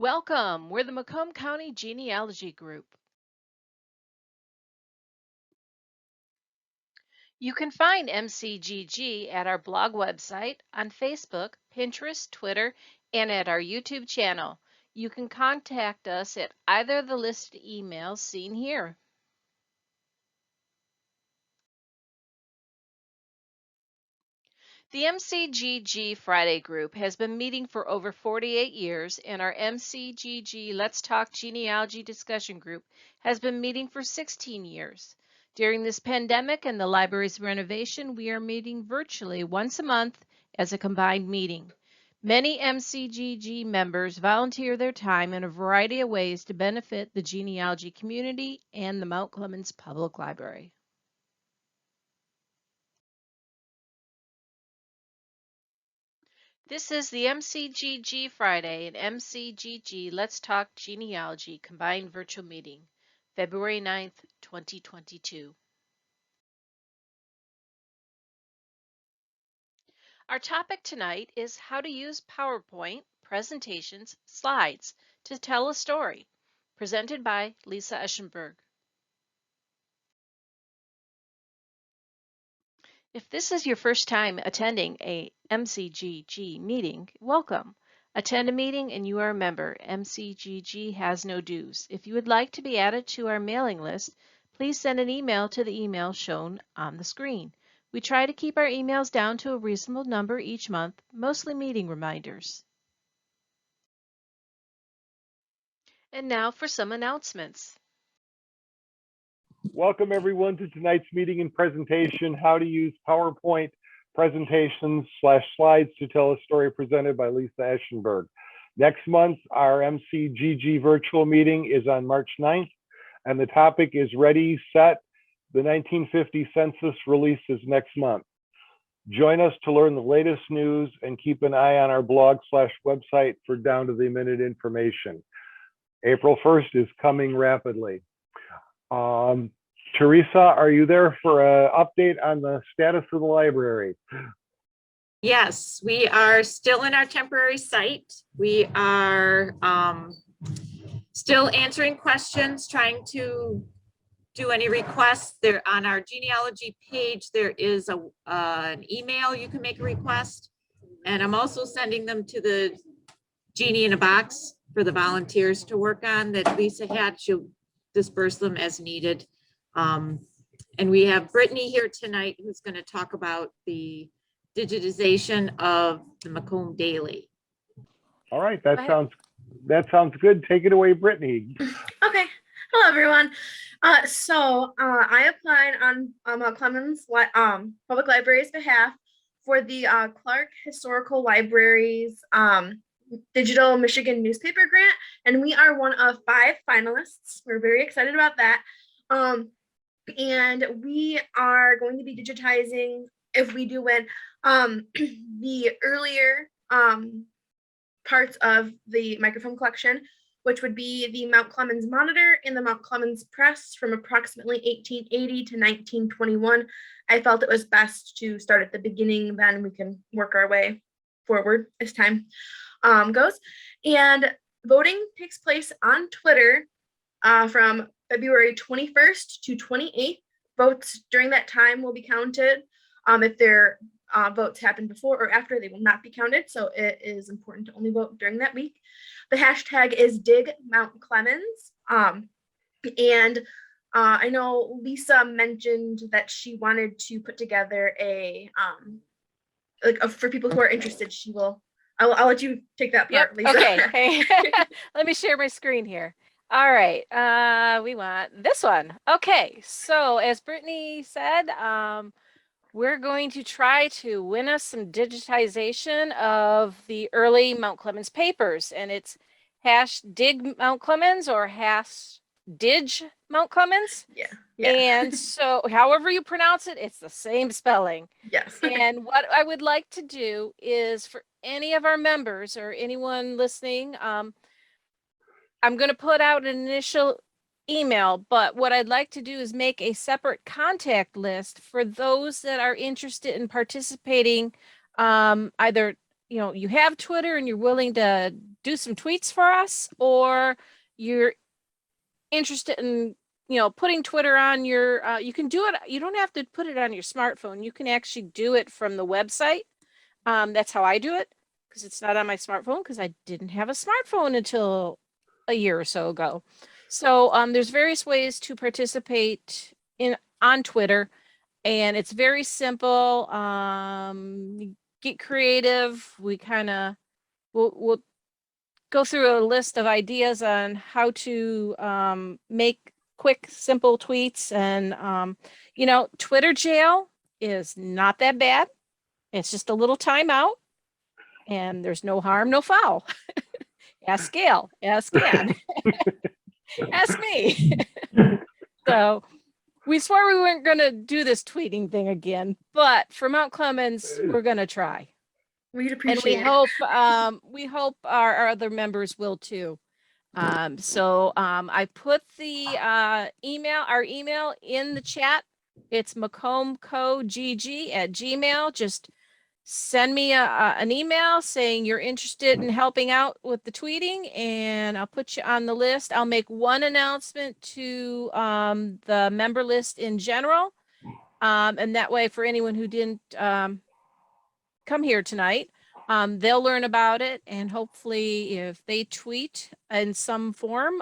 Welcome. We're the Macomb County Genealogy Group. You can find MCGG at our blog website, on Facebook, Pinterest, Twitter, and at our YouTube channel. You can contact us at either of the listed emails seen here. The MCGG Friday group has been meeting for over 48 years, and our MCGG Let's Talk Genealogy discussion group has been meeting for 16 years. During this pandemic and the library's renovation, we are meeting virtually once a month as a combined meeting. Many MCGG members volunteer their time in a variety of ways to benefit the genealogy community and the Mount Clemens Public Library. This is the MCGG Friday and MCGG Let's Talk Genealogy combined virtual meeting, February 9th, 2022. Our topic tonight is how to use PowerPoint presentations slides to tell a story, presented by Lisa Eschenburg. If this is your first time attending a MCGG meeting, welcome. Attend a meeting and you are a member. MCGG has no dues. If you would like to be added to our mailing list, please send an email to the email shown on the screen. We try to keep our emails down to a reasonable number each month, mostly meeting reminders. And now for some announcements. Welcome everyone to tonight's meeting and presentation, how to use PowerPoint presentations / slides to tell a story, presented by Lisa Eschenburg. Next month, our MCGG virtual meeting is on March 9th, and the topic is Ready, Set. The 1950 census releases next month. Join us to learn the latest news and keep an eye on our blog / website for down-to-the-minute information. April 1st is coming rapidly. Teresa, are you there for an update on the status of the library? Yes, we are still in our temporary site. We are still answering questions, trying to do any requests. There on our genealogy page, there is an email you can make a request. And I'm also sending them to the Genie in a Box for the volunteers to work on that Lisa had. She'll disperse them as needed. And we have Brittany here tonight who's going to talk about the digitization of the Macomb Daily. All right, that sounds good. Take it away, Brittany. Okay. Hello, everyone. I applied on Clemens Public Library's behalf for the Clark Historical Library's Digital Michigan Newspaper Grant, and we are one of 5 finalists. We're very excited about that. And we are going to be digitizing, if we do win, the earlier parts of the microfilm collection, which would be the Mount Clemens Monitor and the Mount Clemens Press from approximately 1880 to 1921. I felt it was best to start at the beginning, then we can work our way forward as time goes. And voting takes place on Twitter from February 21st to 28th. Votes during that time will be counted. If their votes happen before or after, they will not be counted. So it is important to only vote during that week. The hashtag is Dig Mount Clemens. And I know Lisa mentioned that she wanted to put together for people who are interested. I'll let you take that part, Lisa. Okay. Hey. Let me share my screen here. All right, we want this one. Okay, so as Brittany said, we're going to try to win us some digitization of the early Mount Clemens papers, and it's #dig Mount Clemens or #dig Mount Clemens. Yeah. And so however you pronounce it, it's the same spelling. Yes. And what I would like to do is for any of our members or anyone listening, I'm going to put out an initial email, but what I'd like to do is make a separate contact list for those that are interested in participating, either you have Twitter and you're willing to do some tweets for us, or you're interested in, putting Twitter on your, you can do it. You don't have to put it on your smartphone. You can actually do it from the website. That's how I do it, because it's not on my smartphone, because I didn't have a smartphone until a year or so ago. So there's various ways to participate on Twitter, and it's very simple. Get creative. We kind of we'll go through a list of ideas on how to make quick, simple tweets. And Twitter jail is not that bad. It's just a little timeout, and there's no harm, no foul. Ask Gail, ask Ann, ask me. So we swore we weren't going to do this tweeting thing again, but for Mount Clemens, we're going to try. We'd appreciate it. And we hope our other members will too. So I put the our email in the chat. It's macombcogg@gmail. Just send me an email saying you're interested in helping out with the tweeting, and I'll put you on the list. I'll make one announcement to the member list in general. And that way, for anyone who didn't come here tonight, they'll learn about it, and hopefully if they tweet in some form,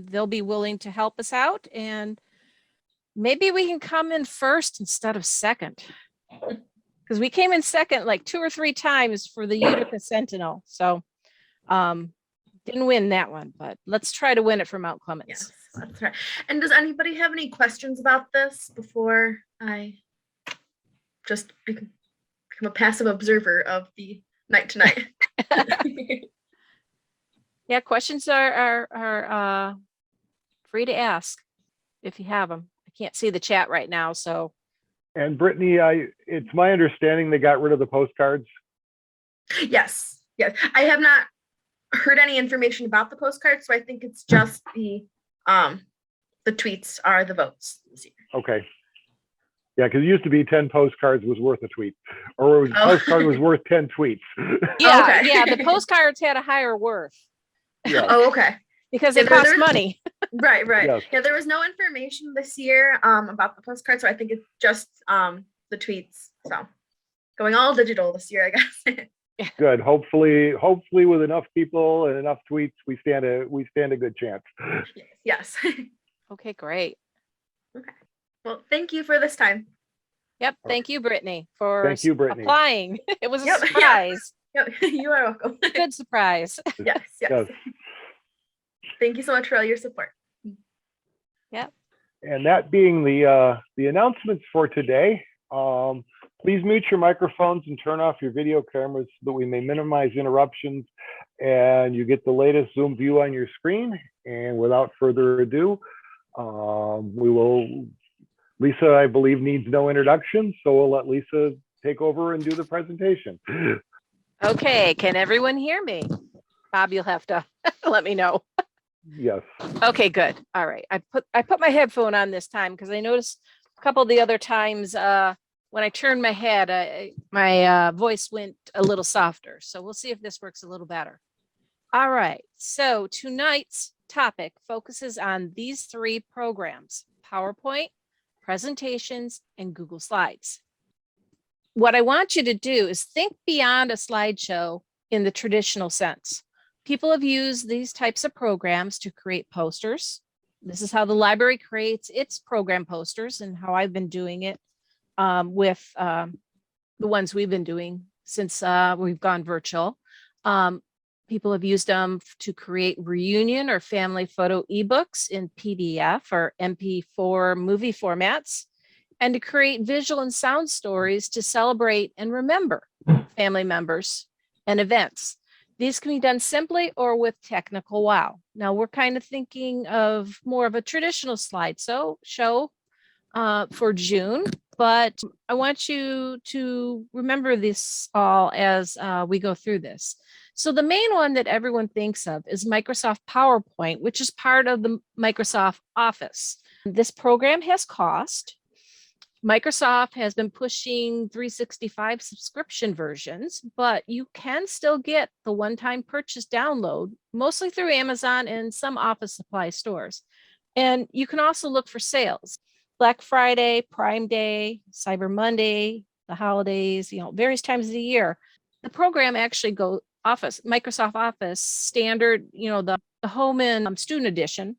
they'll be willing to help us out, and maybe we can come in first instead of second, because we came in second like 2 or 3 times for the Utica Sentinel. So didn't win that one, but let's try to win it for Mount Clemens. Yes, that's right. And does anybody have any questions about this before I just become a passive observer of the night tonight? Yeah, questions are free to ask if you have them. I can't see the chat right now, so. And Brittany, it's my understanding they got rid of the postcards. Yes. I have not heard any information about the postcards, so I think it's just the tweets are the votes this year. Okay. Yeah, because it used to be 10 postcards was worth a tweet, or a postcard was worth 10 tweets. Yeah, okay. Yeah, the postcards had a higher worth. Yeah. Oh, okay. Because it cost money. Right. Yes. Yeah, there was no information this year about the postcards, so I think it's just the tweets. So going all digital this year, I guess. Good. Hopefully with enough people and enough tweets, we stand a good chance. Yes. Okay, great. Okay. Well, thank you for this time. Yep. Thank you, Brittany, for applying. It was a Yep. surprise. Yep. You are welcome. Good surprise. Yes. Thank you so much for all your support. Yep. And that being the announcements for today, please mute your microphones and turn off your video cameras so that we may minimize interruptions and you get the latest Zoom view on your screen. And without further ado, Lisa, I believe, needs no introduction, so we'll let Lisa take over and do the presentation. Okay, can everyone hear me? Bob, you'll have to let me know. Yes. Okay, good. All right. I put my headphone on this time because I noticed a couple of the other times when I turned my head, my voice went a little softer. So we'll see if this works a little better. All right. So tonight's topic focuses on these 3 programs: PowerPoint, presentations, and Google Slides. What I want you to do is think beyond a slideshow in the traditional sense. People have used these types of programs to create posters. This is how the library creates its program posters and how I've been doing it with the ones we've been doing since we've gone virtual. People have used them to create reunion or family photo ebooks in PDF or MP4 movie formats, and to create visual and sound stories to celebrate and remember family members and events. These can be done simply or with technical wow. Now we're kind of thinking of more of a traditional slideshow for June, but I want you to remember this all as we go through this. So the main one that everyone thinks of is Microsoft PowerPoint, which is part of the Microsoft Office. This program has cost. Microsoft has been pushing 365 subscription versions, but you can still get the one-time purchase download, mostly through Amazon and some office supply stores. And you can also look for sales. Black Friday, Prime Day, Cyber Monday, the holidays, various times of the year. The program actually Microsoft Office standard, the home and student edition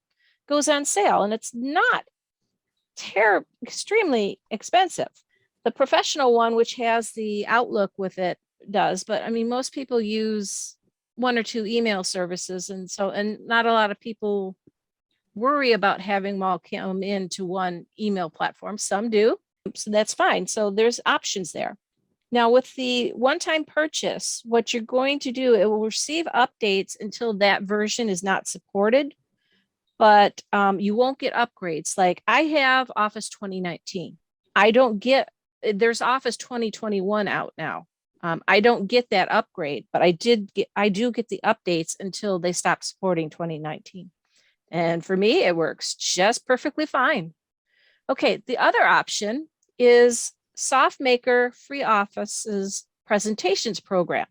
goes on sale, and it's not extremely expensive. The professional one, which has the Outlook with it, does, but I mean, most people use one or two email services, and not a lot of people worry about having them all come into one email platform. Some do, so that's fine. So there's options there. Now, with the one-time purchase, what you're going to do, it will receive updates until that version is not supported, but you won't get upgrades. Like I have Office 2019. There's Office 2021 out now. I don't get that upgrade, but I do get the updates until they stop supporting 2019. And for me, it works just perfectly fine. Okay, the other option is SoftMaker Free Office's presentations program.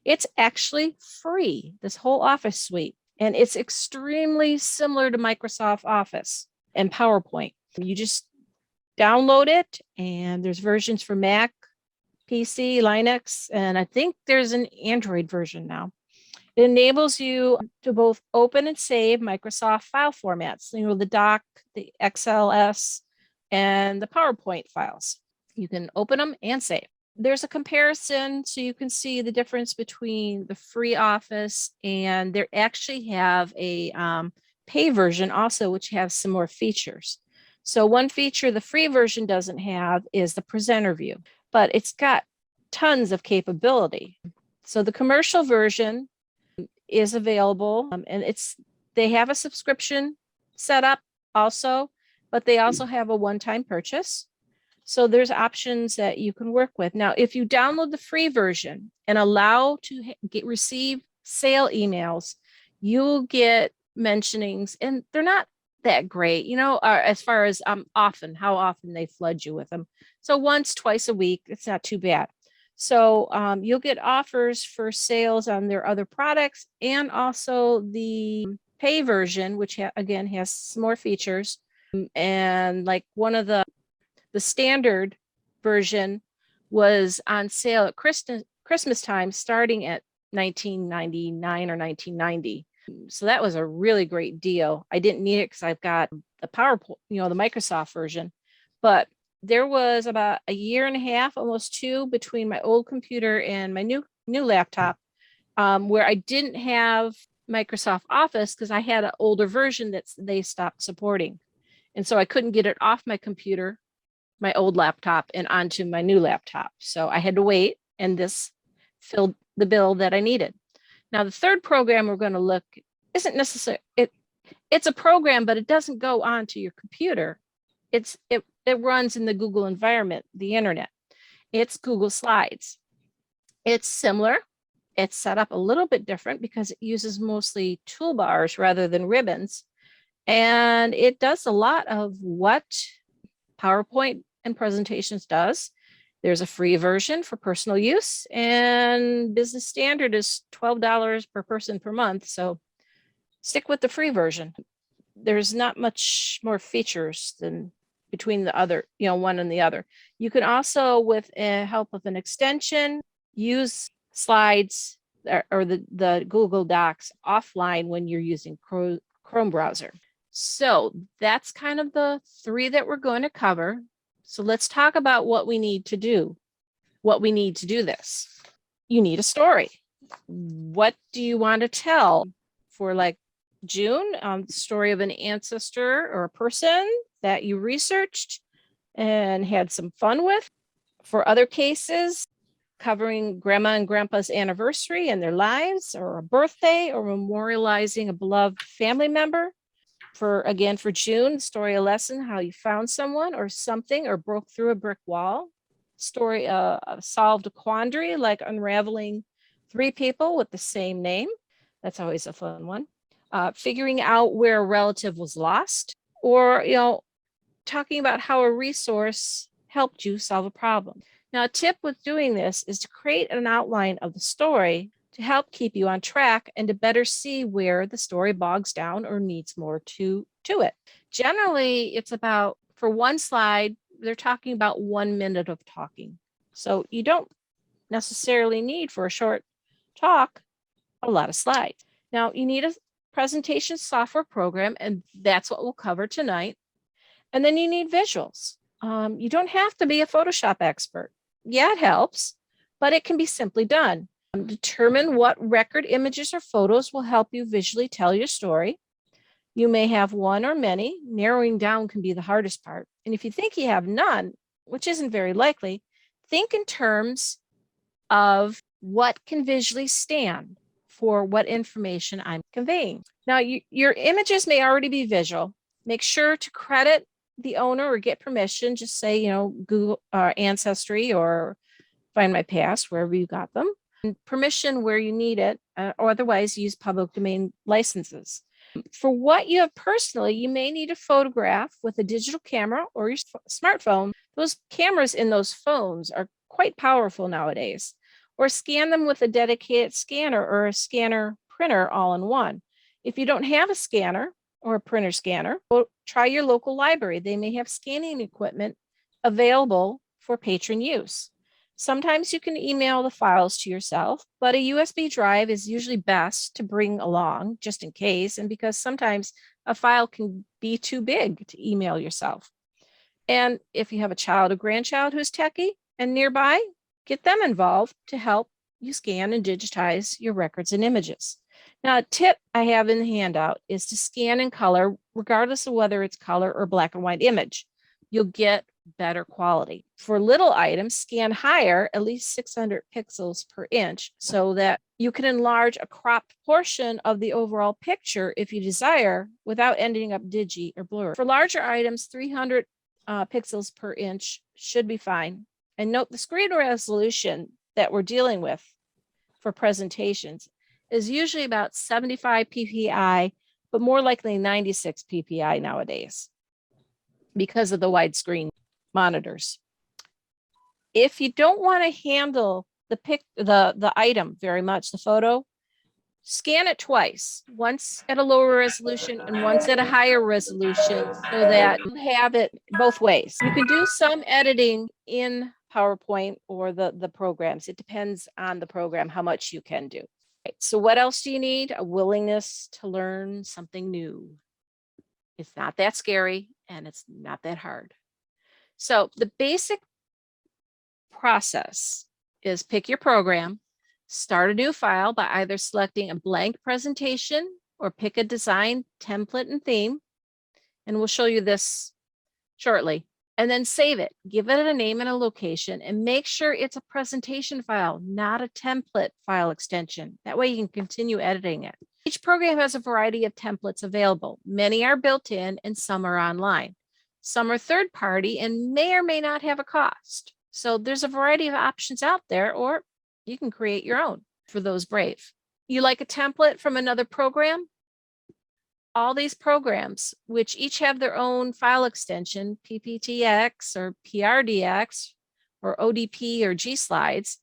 It's actually free, this whole Office suite, and it's extremely similar to Microsoft Office and PowerPoint. You just download it, and there's versions for Mac, PC, Linux, and I think there's an Android version now. It enables you to both open and save Microsoft file formats, the doc, the XLS, and the PowerPoint files. You can open them and save. There's a comparison so you can see the difference between the free Office, and they actually have a pay version also, which has some more features. So one feature the free version doesn't have is the presenter view, but it's got tons of capability. So the commercial version is available, and they have a subscription set up also, but they also have a one-time purchase. So there's options that you can work with. Now, if you download the free version and allow to receive sale emails, you'll get mentionings, and they're not that great, as far as how often they flood you with them. So once, twice a week, it's not too bad. So you'll get offers for sales on their other products, and also the pay version, which again has some more features. And like one of the standard version was on sale at Christmas time, starting at $19.99 or $19.90. So that was a really great deal. I didn't need it because I've got the PowerPoint, the Microsoft version, but there was about a year and a half, almost two, between my old computer and my new laptop, where I didn't have Microsoft Office because I had an older version that they stopped supporting. And so I couldn't get it off my computer, my old laptop, and onto my new laptop. So I had to wait, and this filled the bill that I needed. Now, the third program we're going to look isn't necessarily, it's a program, but it doesn't go onto your computer. It runs in the Google environment, the internet. It's Google Slides. It's similar. It's set up a little bit different because it uses mostly toolbars rather than ribbons. And it does a lot of what PowerPoint and presentations does. There's a free version for personal use, and business standard is $12 per person per month. So stick with the free version. There's not much more features than between the other, one and the other. You can also, with help of an extension, use Slides or the Google Docs offline when you're using Chrome browser. So that's kind of the three that we're going to cover. So let's talk about what we need to do this. You need a story. What do you want to tell? For like June, the story of an ancestor or a person that you researched and had some fun with. For other cases, covering grandma and grandpa's anniversary and their lives, or a birthday, or memorializing a beloved family member. For June, story, a lesson, how you found someone or something, or broke through a brick wall. Story, solved a quandary, like unraveling 3 people with the same name. That's always a fun one. Figuring out where a relative was lost, or, talking about how a resource helped you solve a problem. Now, a tip with doing this is to create an outline of the story to help keep you on track and to better see where the story bogs down or needs more to it. Generally, it's about, for one slide, they're talking about 1 minute of talking. So you don't necessarily need, for a short talk, a lot of slides. Now, you need a presentation software program, and that's what we'll cover tonight. And then you need visuals. You don't have to be a Photoshop expert. Yeah, it helps, but it can be simply done. Determine what record images or photos will help you visually tell your story. You may have one or many. Narrowing down can be the hardest part. And if you think you have none, which isn't very likely, think in terms of what can visually stand for what information I'm conveying. Now, your images may already be visual. Make sure to credit the owner or get permission. Just say, Google Ancestry or Find My Past, wherever you got them. And permission where you need it, or otherwise use public domain licenses. For what you have personally, you may need a photograph with a digital camera or your smartphone. Those cameras in those phones are quite powerful nowadays. Or scan them with a dedicated scanner or a scanner printer all in one. If you don't have a scanner or a printer scanner, try your local library. They may have scanning equipment available for patron use. Sometimes you can email the files to yourself, but a USB drive is usually best to bring along just in case, and because sometimes a file can be too big to email yourself. And if you have a child or grandchild who's techie and nearby, get them involved to help you scan and digitize your records and images. Now, a tip I have in the handout is to scan in color, regardless of whether it's color or black and white image. You'll get better quality. For little items, scan higher, at least 600 pixels per inch, so that you can enlarge a cropped portion of the overall picture if you desire, without ending up digi or blurry. For larger items, 300 pixels per inch should be fine. And note the screen resolution that we're dealing with for presentations is usually about 75 ppi, but more likely 96 ppi nowadays because of the widescreen monitors. If you don't want to handle the item very much, the photo, scan it twice, once at a lower resolution and once at a higher resolution, so that you have it both ways. You can do some editing in PowerPoint or the programs. It depends on the program how much you can do. Right, so what else do you need? A willingness to learn something new. It's not that scary and it's not that hard. So the basic process is pick your program, start a new file by either selecting a blank presentation or pick a design, template, and theme. And we'll show you this shortly. And then save it, give it a name and a location, and make sure it's a presentation file, not a template file extension. That way you can continue editing it. Each program has a variety of templates available. Many are built in and some are online. Some are third party and may or may not have a cost. So there's a variety of options out there, or you can create your own for those brave. You like a template from another program? All these programs, which each have their own file extension, PPTX or PRDX or ODP or G slides,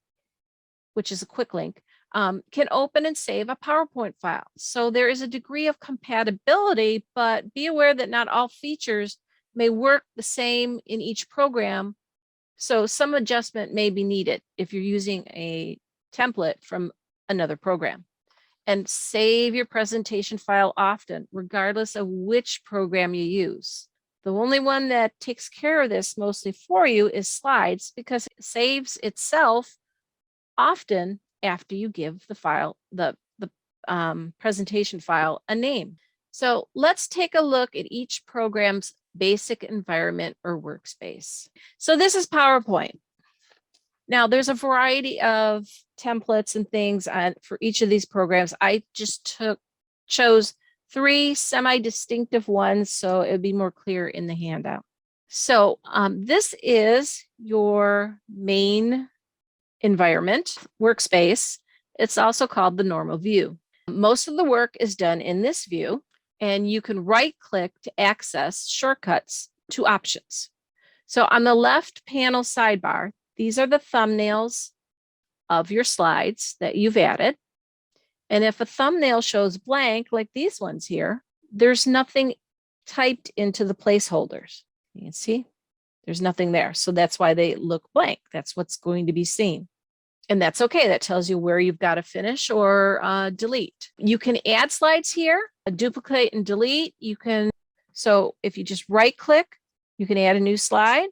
which is a quick link, can open and save a PowerPoint file. So there is a degree of compatibility, but be aware that not all features may work the same in each program. So some adjustment may be needed if you're using a template from another program. And save your presentation file often, regardless of which program you use. The only one that takes care of this mostly for you is Slides, because it saves itself often after you give the file, the presentation file, a name. So let's take a look at each program's basic environment or workspace. So this is PowerPoint. Now there's a variety of templates and things for each of these programs. I just chose 3 semi-distinctive ones, so it would be more clear in the handout. So this is your main environment, workspace. It's also called the normal view. Most of the work is done in this view, and you can right-click to access shortcuts to options. So on the left panel sidebar, these are the thumbnails of your slides that you've added. And if a thumbnail shows blank, like these ones here, there's nothing typed into the placeholders. You can see there's nothing there. So that's why they look blank. That's what's going to be seen. And that's okay. That tells you where you've got to finish or delete. You can add slides here, duplicate and delete. You can, so if you just right click, you can add a new slide,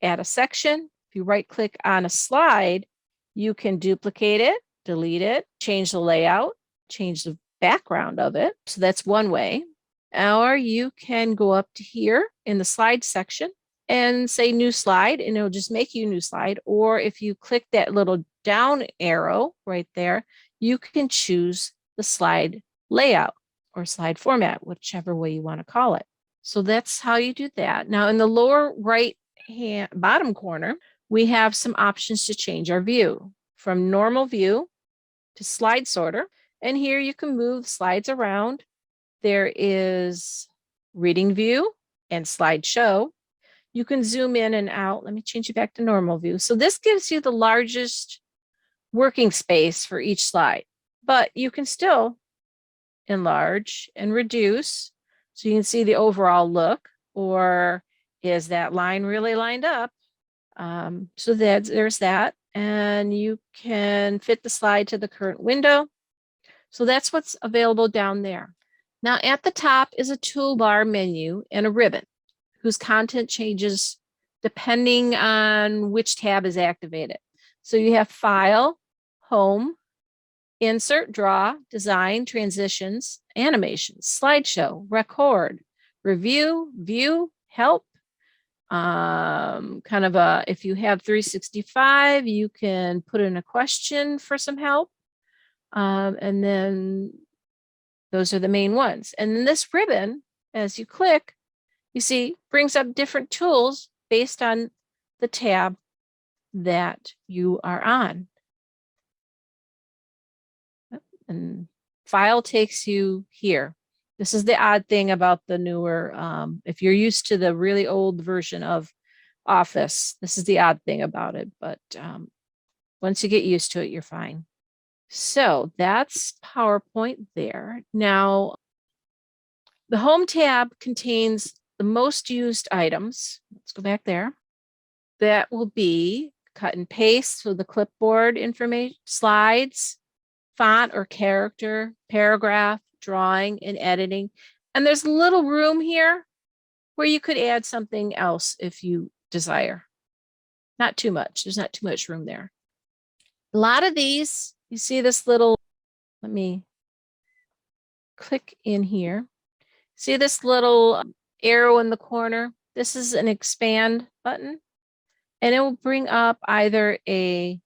add a section. If you right click on a slide, you can duplicate it, delete it, change the layout, change the background of it. So that's one way. Or you can go up to here in the slide section and say new slide, and it'll just make you a new slide. Or if you click that little down arrow right there, you can choose the slide layout or slide format, whichever way you want to call it. So that's how you do that. Now in the lower right hand bottom corner, we have some options to change our view from normal view to slide sorter. And here you can move slides around. There is reading view and slideshow. You can zoom in and out. Let me change it back to normal view. So this gives you the largest working space for each slide, but you can still enlarge and reduce so you can see the overall look, or is that line really lined up? So there's that, and you can fit the slide to the current window. So that's what's available down there. Now at the top is a toolbar menu and a ribbon whose content changes depending on which tab is activated. So you have File, Home, Insert, Draw, Design, Transitions, Animations, Slideshow, Record, Review, View, Help. Kind of a, if you have 365, you can put in a question for some help. And then those are the main ones. And then this ribbon, as you click, you see, brings up different tools based on the tab that you are on. And File takes you here. This is the odd thing about the newer, if you're used to the really old version of Office, this is the odd thing about it, but once you get used to it, you're fine. So that's PowerPoint there. Now, the Home tab contains the most used items. Let's go back there. That will be cut and paste, so the clipboard information, slides, font or character, paragraph, drawing, and editing. And there's a little room here where you could add something else if you desire. Not too much. There's not too much room there. A lot of these, you see this little, let me click in here. See this little arrow in the corner? This is an expand button, and it will bring up either a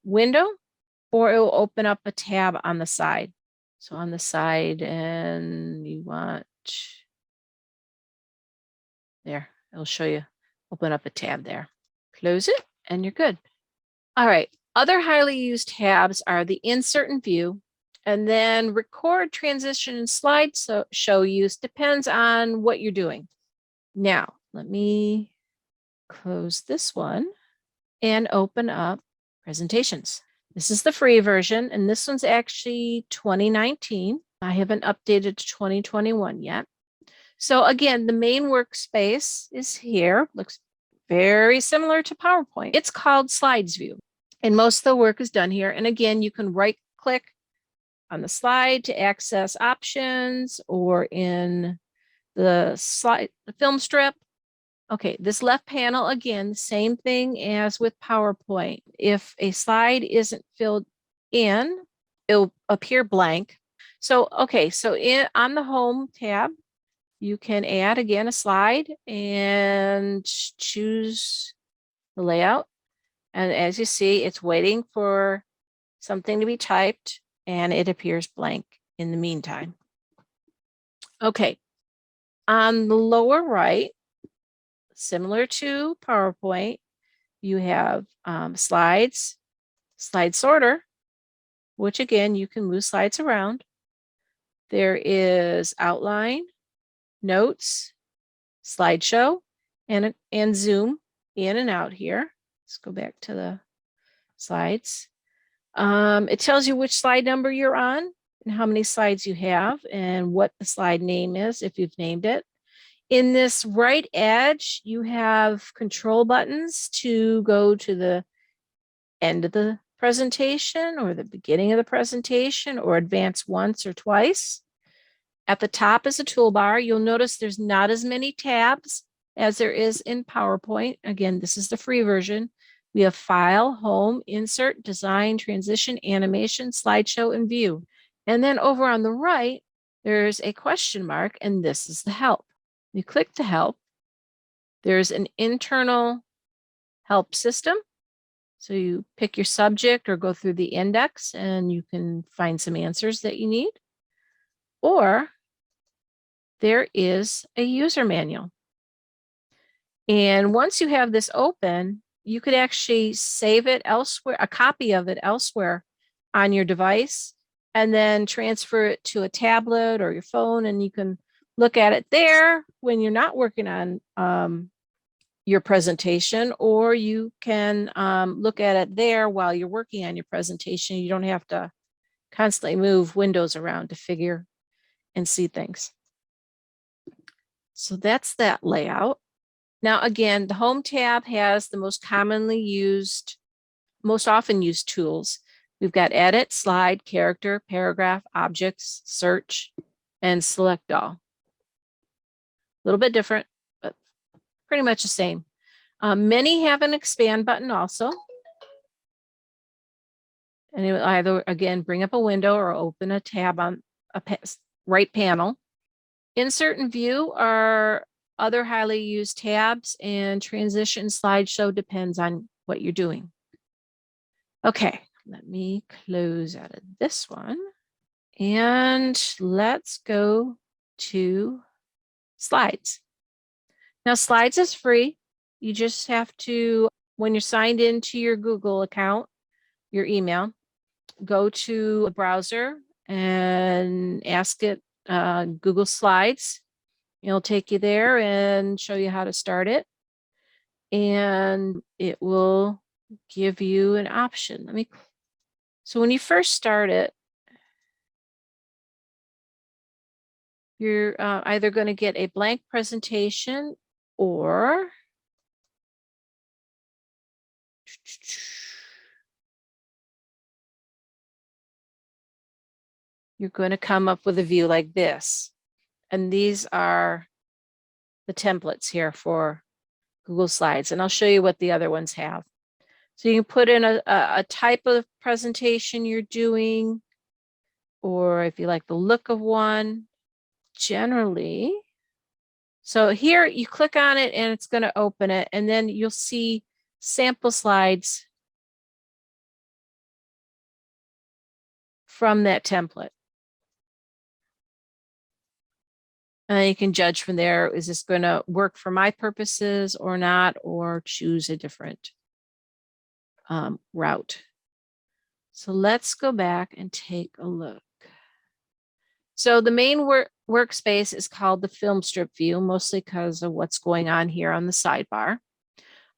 window or it will open up a tab on the side. So on the side, and you want, there, it'll show you, open up a tab there. Close it, and you're good. All right, other highly used tabs are the Insert and View, and then Record, Transition, and Slideshow use depends on what you're doing. Now, let me close this one and open up Presentations. This is the free version, and this one's actually 2019. I haven't updated to 2021 yet. So again, the main workspace is here. Looks very similar to PowerPoint. It's called Slides View, and most of the work is done here. And again, you can right-click on the slide to access options, or in the slide, the film strip. Okay, this left panel, again, same thing as with PowerPoint. If a slide isn't filled in, it'll appear blank. So, okay, so on the Home tab, you can add, again, a slide and choose the layout. And as you see, it's waiting for something to be typed, and it appears blank in the meantime. Okay, on the lower right, similar to PowerPoint, you have slides, slide sorter, which again, you can move slides around. There is outline, notes, slideshow, and zoom in and out here. Let's go back to the slides. It tells you which slide number you're on and how many slides you have and what the slide name is if you've named it. In this right edge, you have control buttons to go to the end of the presentation or the beginning of the presentation or advance once or twice. At the top is a toolbar. You'll notice there's not as many tabs as there is in PowerPoint. Again, this is the free version. We have File, Home, Insert, Design, Transition, Animation, Slideshow, and View. And then over on the right, there's a question mark, and this is the help. You click to help. There's an internal help system. So you pick your subject or go through the index, and you can find some answers that you need. Or there is a user manual. And once you have this open, you could actually save it elsewhere, a copy of it elsewhere on your device, and then transfer it to a tablet or your phone, and you can look at it there when you're not working on your presentation, or you can look at it there while you're working on your presentation. You don't have to constantly move windows around to figure and see things. So that's that layout. Now, again, the Home tab has the most often used tools. We've got Edit, Slide, Character, Paragraph, Objects, Search, and Select All. A little bit different, but pretty much the same. Many have an Expand button also. And it will either, again, bring up a window or open a tab on a right panel. Insert and View are other highly used tabs, and Transition, Slideshow depends on what you're doing. Okay, let me close out of this one. And let's go to Slides. Now, Slides is free. You just have to, when you're signed into your Google account, your email, go to a browser and ask it Google Slides. It'll take you there and show you how to start it. And it will give you an option. So when you first start it, you're either going to get a blank presentation or you're going to come up with a view like this. And these are the templates here for Google Slides. And I'll show you what the other ones have. So you can put in a type of presentation you're doing, or if you like the look of one, generally. So here you click on it and it's going to open it, and then you'll see sample slides from that template. And you can judge from there, is this going to work for my purposes or not, or choose a different route. So let's go back and take a look. So the main workspace is called the film strip view, mostly because of what's going on here on the sidebar.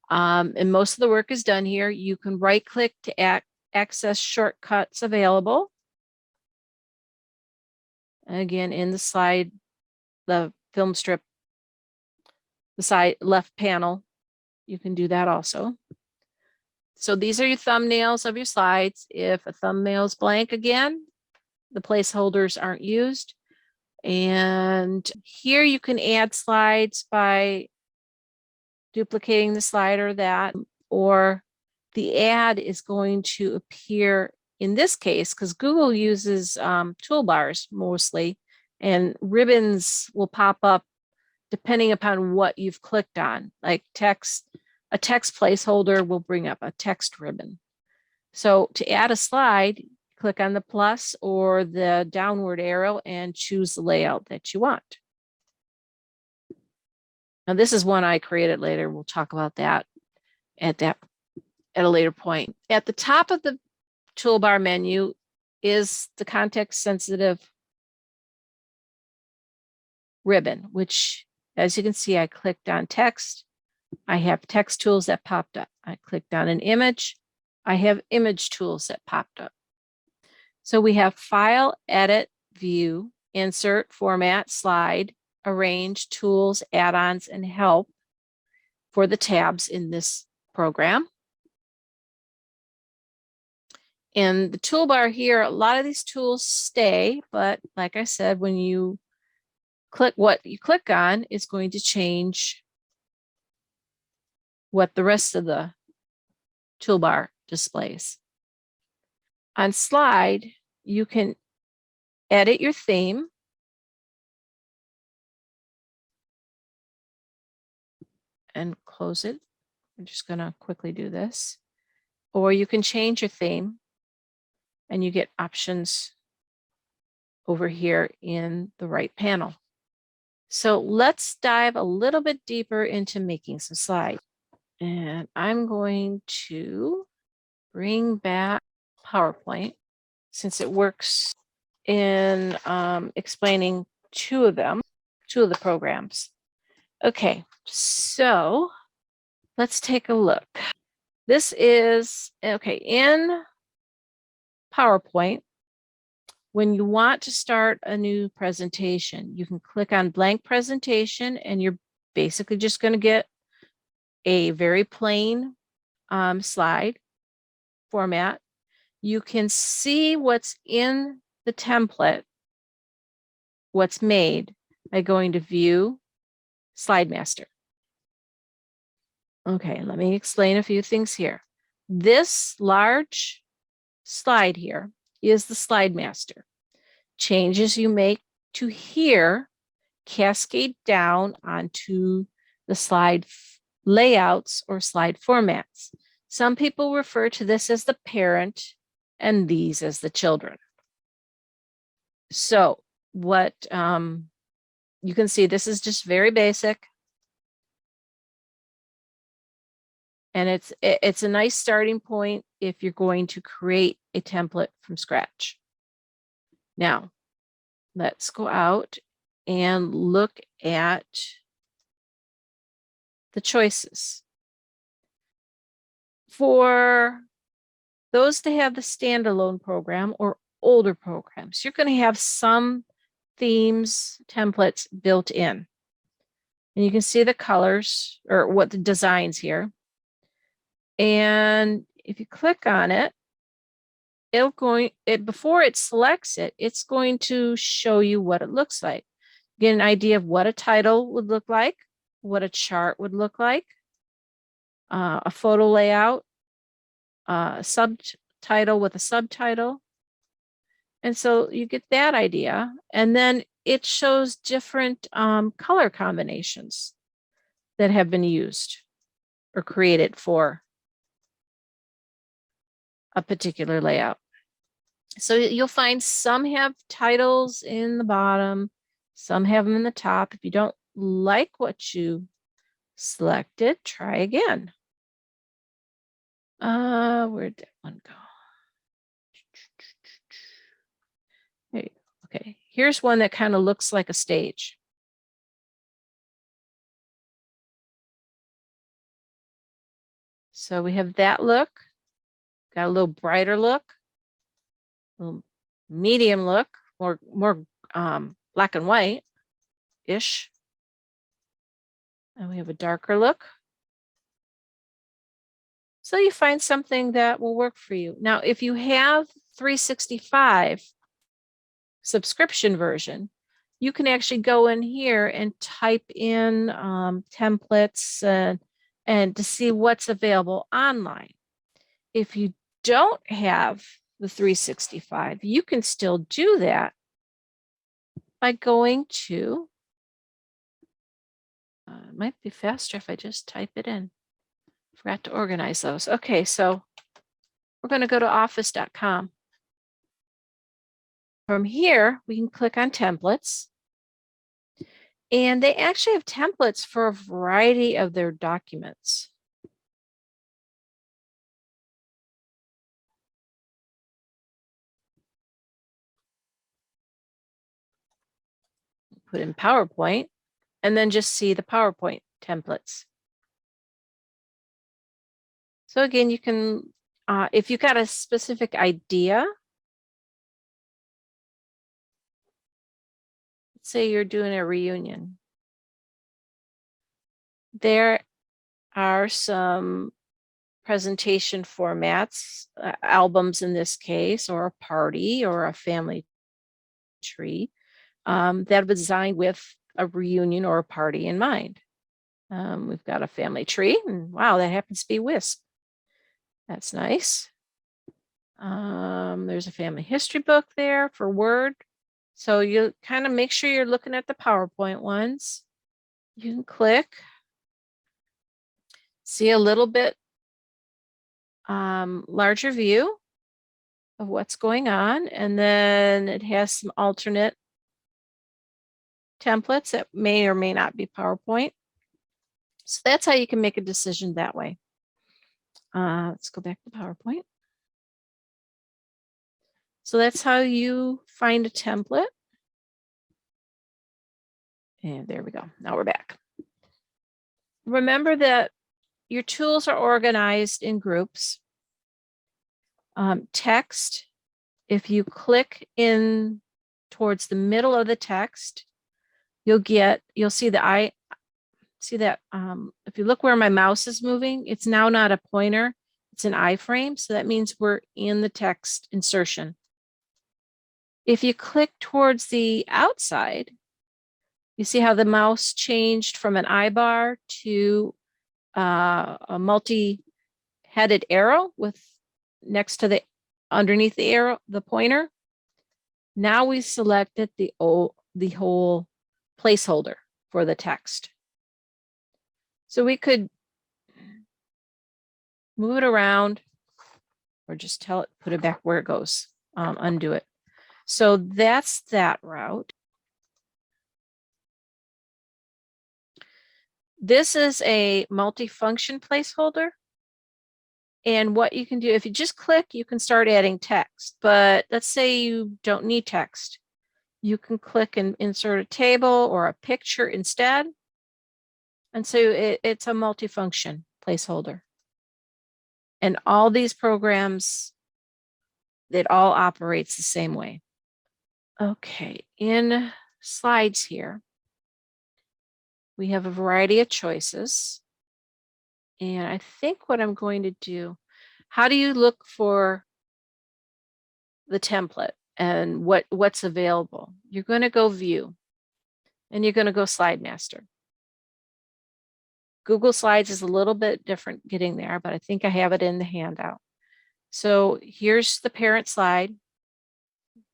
And most of the work is done here. You can right click to access shortcuts available. Again, in the slide, the film strip, the side left panel, you can do that also. So these are your thumbnails of your slides. If a thumbnail is blank again, the placeholders aren't used. And here you can add slides by duplicating the slide or that, or the ad is going to appear in this case, because Google uses toolbars mostly, and ribbons will pop up depending upon what you've clicked on, like text. A text placeholder will bring up a text ribbon. So to add a slide, click on the plus or the downward arrow and choose the layout that you want. Now this is one I created later. We'll talk about that at a later point. At the top of the toolbar menu is the context sensitive ribbon, which, as you can see, I clicked on text I have text tools that popped up. I clicked on an image. I have image tools that popped up. So we have file, edit, view, insert, format, slide, arrange, tools, add-ons, and help for the tabs in this program. In the toolbar here, a lot of these tools stay, but like I said, when you click what you click on, it's going to change what the rest of the toolbar displays. On slide, you can edit your theme. And close it. I'm just going to quickly do this. Or you can change your theme and you get options over here in the right panel. So let's dive a little bit deeper into making some slides. And I'm going to bring back PowerPoint since it works in explaining two of the programs. Okay, so let's take a look. This is, okay, in PowerPoint, when you want to start a new presentation, you can click on blank presentation and you're basically just going to get a very plain slide format. You can see what's in the template, what's made by going to View, Slide Master. Okay, let me explain a few things here. This large slide here is the Slide Master. Changes you make to here cascade down onto the slide layouts or slide formats. Some people refer to this as the parent and these as the children. So what you can see, this is just very basic. And it's a nice starting point if you're going to create a template from scratch. Now, let's go out and look at the choices. For those that have the standalone program or older programs, you're going to have some themes, templates built in. And you can see the colors or what the designs here. And if you click on it, before it selects it, it's going to show you what it looks like. Get an idea of what a title would look like, what a chart would look like, a photo layout, a subtitle with a subtitle. And so you get that idea. And then it shows different color combinations that have been used or created for a particular layout. So you'll find some have titles in the bottom, some have them in the top. If you don't like what you selected, try again. Where'd that one go? Okay, here's one that kind of looks like a stage. So we have that look, got a little brighter look, a little medium look, more black and white-ish. And we have a darker look. So you find something that will work for you. Now, if you have 365 subscription version, you can actually go in here and type in templates and to see what's available online. If you don't have the 365, you can still do that by going to, it might be faster if I just type it in. Forgot to organize those. Okay, so we're going to go to office.com. From here, we can click on templates. And they actually have templates for a variety of their documents. Put in PowerPoint and then just see the PowerPoint templates. So again, you can, if you've got a specific idea, let's say you're doing a reunion. There are some presentation formats, albums in this case, or a party or a family tree that was designed with a reunion or a party in mind. We've got a family tree, and wow, that happens to be Wisp. That's nice. There's a family history book there for Word. So you kind of make sure you're looking at the PowerPoint ones. You can click, see a little bit larger view of what's going on. And then it has some alternate templates that may or may not be PowerPoint. So that's how you can make a decision that way. Let's go back to PowerPoint. So that's how you find a template. And there we go. Now we're back. Remember that your tools are organized in groups. Text, if you click in towards the middle of the text, you'll see that if you look where my mouse is moving, it's now not a pointer, it's an iframe. So that means we're in the text insertion. If you click towards the outside, you see how the mouse changed from an I bar to a multi-headed arrow with next to underneath the arrow, the pointer. Now we selected the whole placeholder for the text. So we could move it around or just tell it, put it back where it goes, undo it. So that's that route. This is a multifunction placeholder. And what you can do, if you just click, you can start adding text. But let's say you don't need text. You can click and insert a table or a picture instead. And so it's a multifunction placeholder. And all these programs, it all operates the same way. Okay, in slides here, we have a variety of choices. And I think what I'm going to do, how do you look for the template and what's available? You're going to go View, and you're going to go Slide Master. Google Slides is a little bit different getting there, but I think I have it in the handout. So here's the parent slide.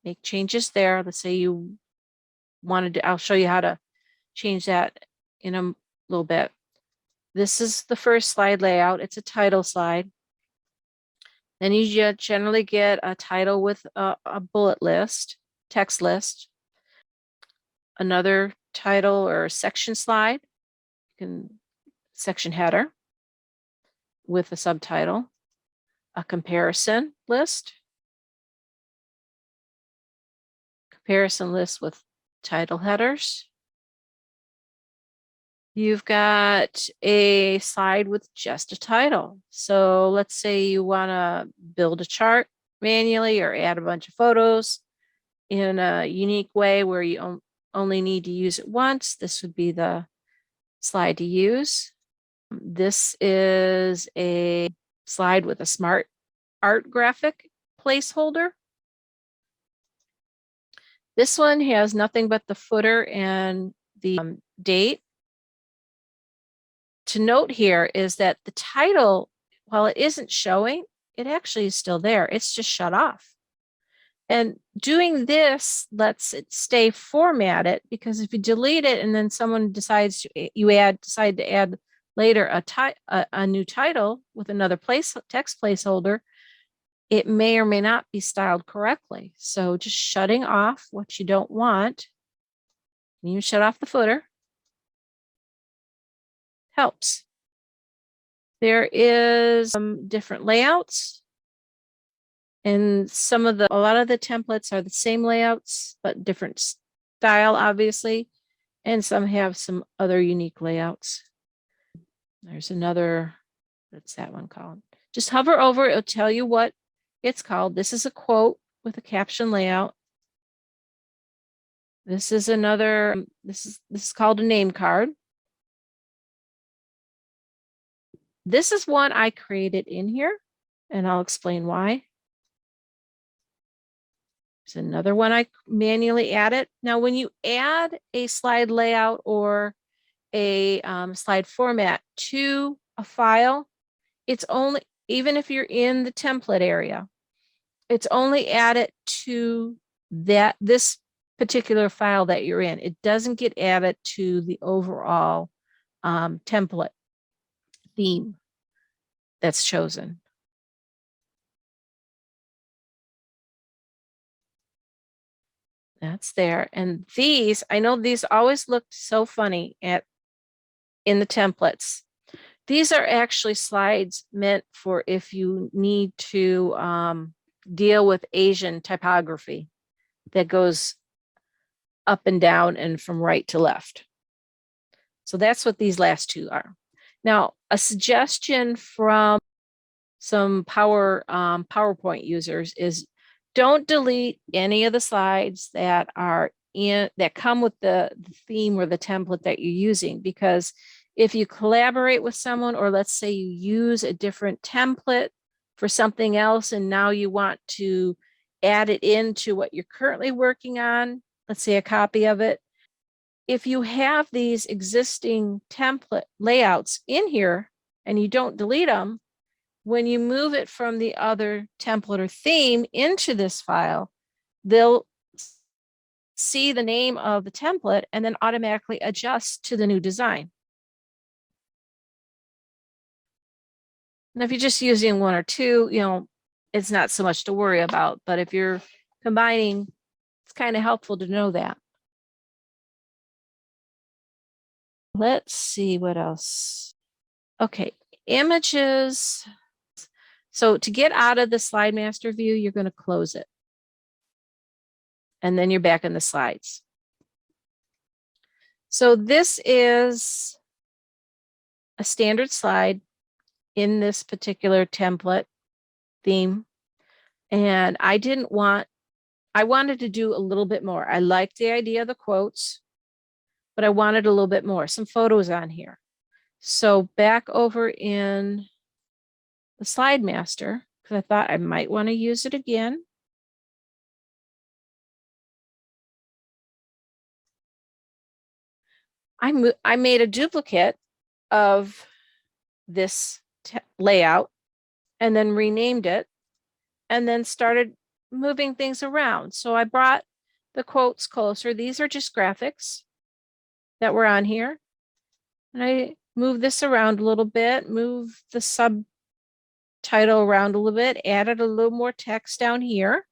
Make changes there. Let's say you wanted to, I'll show you how to change that in a little bit. This is the first slide layout. It's a title slide. Then you generally get a title with a bullet list, text list, another title or section slide, section header with a subtitle, a comparison list with title headers. You've got a slide with just a title. So let's say you want to build a chart manually or add a bunch of photos in a unique way where you only need to use it once. This would be the slide to use. This is a slide with a smart art graphic placeholder. This one has nothing but the footer and the date. To note here is that the title, while it isn't showing, it actually is still there. It's just shut off. And doing this lets it stay formatted, because if you delete it and then someone decides decide to add later a new title with another text placeholder, it may or may not be styled correctly. So just shutting off what you don't want, and you shut off the footer, helps. There is some different layouts, and a lot of the templates are the same layouts, but different style, obviously, and some have some other unique layouts. There's another, what's that one called? Just hover over, it'll tell you what it's called. This is a quote with a caption layout. This is another, this is called a name card. This is one I created in here, and I'll explain why. There's another one I manually added. Now, when you add a slide layout or a slide format to a file, it's only, even if you're in the template area, it's only added to this particular file that you're in. It doesn't get added to the overall template theme that's chosen. That's there. And these, I know these always looked so funny in the templates. These are actually slides meant for if you need to deal with Asian typography that goes up and down and from right to left. So that's what these last two are. Now, a suggestion from some PowerPoint users is don't delete any of the slides that come with the theme or the template that you're using, because if you collaborate with someone, or let's say you use a different template for something else and now you want to add it into what you're currently working on, let's say a copy of it. If you have these existing template layouts in here and you don't delete them, when you move it from the other template or theme into this file, they'll see the name of the template and then automatically adjust to the new design. Now, if you're just using one or two, it's not so much to worry about, but if you're combining, it's kind of helpful to know that. Let's see what else. Okay, images. So to get out of the slide master view, you're going to close it. And then you're back in the slides. So this is a standard slide in this particular template theme. And I wanted to do a little bit more. I liked the idea of the quotes, but I wanted a little bit more, some photos on here. So back over in the slide master, because I thought I might want to use it again. I made a duplicate of this layout and then renamed it and then started moving things around. So I brought the quotes closer. These are just graphics that were on here. And I moved this around a little bit, moved the subtitle around a little bit, added a little more text down here.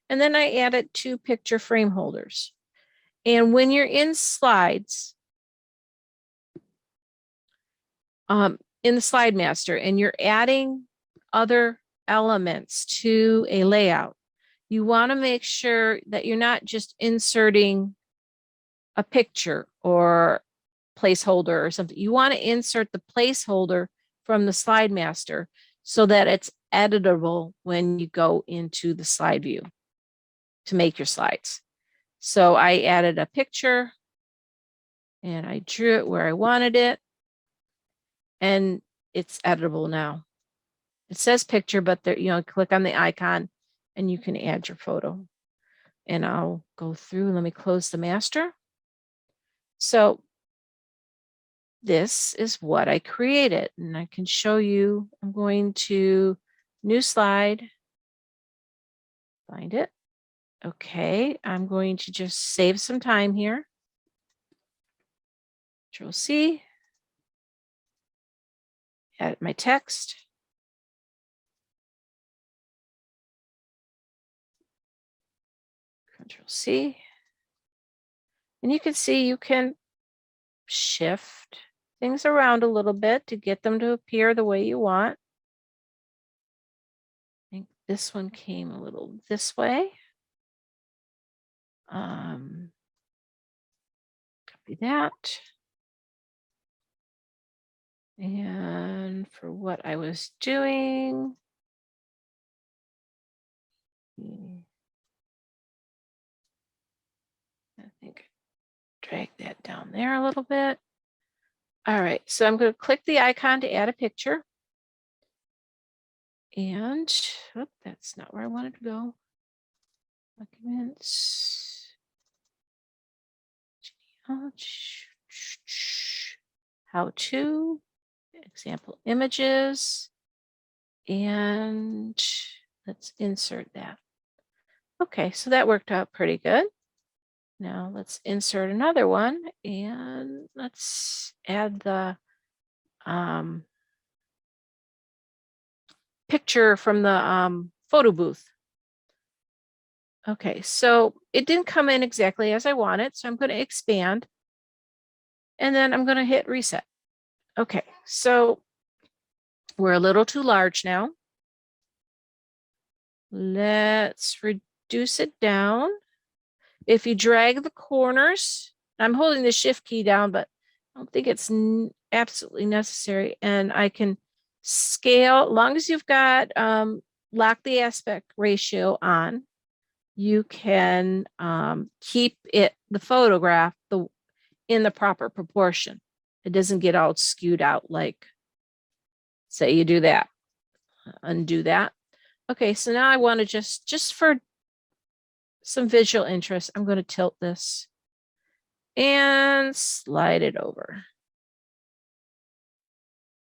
And then I added 2 picture frame holders. And when you're in slides, in the slide master, and you're adding other elements to a layout, you want to make sure that you're not just inserting a picture or placeholder or something. You want to insert the placeholder from the slide master so that it's editable when you go into the slide view to make your slides. So I added a picture and I drew it where I wanted it, and it's editable now. It says picture, but there, click on the icon and you can add your photo. And I'll go through, let me close the master. So this is what I created, and I can show you. I'm going to new slide, find it. Okay, I'm going to just save some time here. Control C, add my text. Control C. And you can see you can shift things around a little bit to get them to appear the way you want. I think this one came a little this way. Copy that. And for what I was doing, I think drag that down there a little bit. All right, so I'm going to click the icon to add a picture. And oh, that's not where I wanted to go. Documents. How to, example images, and let's insert that. Okay, so that worked out pretty good. Now let's insert another one and let's add the picture from the photo booth. Okay, so it didn't come in exactly as I wanted, so I'm going to expand and then I'm going to hit reset. Okay, so we're a little too large now. Let's reduce it down. If you drag the corners, I'm holding the shift key down, but I don't think it's absolutely necessary. And I can scale, as long as you've got lock the aspect ratio on, you can keep the photograph in the proper proportion. It doesn't get all skewed out like, say you do that, undo that. Okay, so now I want to just for some visual interest, I'm going to tilt this and slide it over.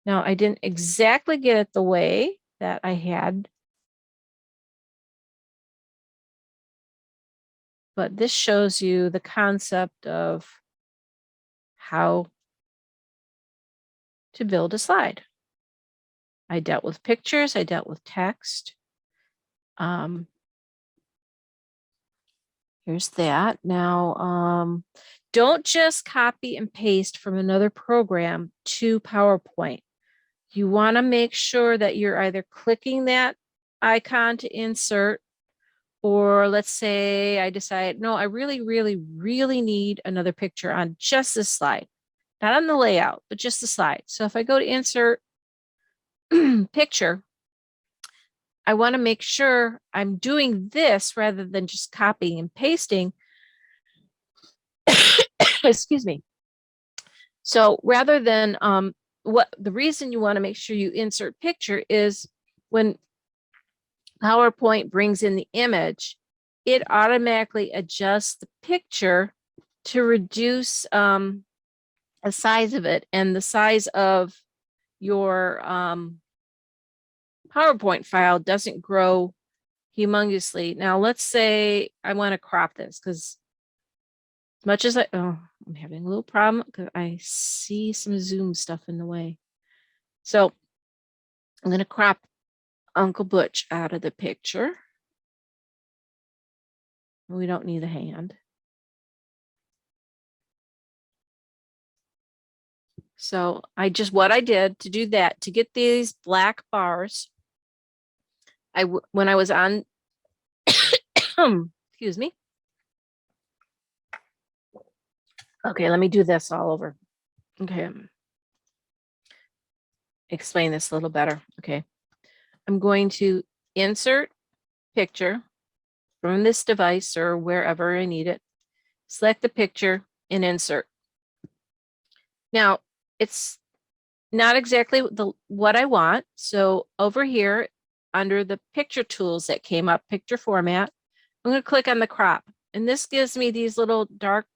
Now, I didn't exactly get it the way that I had, but this shows you the concept of how to build a slide. I dealt with pictures, I dealt with text. Here's that. Now, don't just copy and paste from another program to PowerPoint. You want to make sure that you're either clicking that icon to insert, or let's say I decide, no, I really, really, really need another picture on just this slide, not on the layout, but just the slide. So if I go to insert picture, I want to make sure I'm doing this rather than just copying and pasting. Excuse me. So rather than the reason you want to make sure you insert picture is when PowerPoint brings in the image, it automatically adjusts the picture to reduce the size of it, and the size of your PowerPoint file doesn't grow humongously. Now, let's say I want to crop this because as much as I'm having a little problem because I see some Zoom stuff in the way. So I'm going to crop Uncle Butch out of the picture. We don't need a hand. So what I did to do that, to get these black bars, when I was on, excuse me. Okay, let me do this all over. Okay. Explain this a little better. Okay. I'm going to insert picture from this device or wherever I need it. Select the picture and insert. Now, it's not exactly what I want. So over here, under the picture tools that came up, picture format, I'm going to click on the crop. And this gives me these little dark,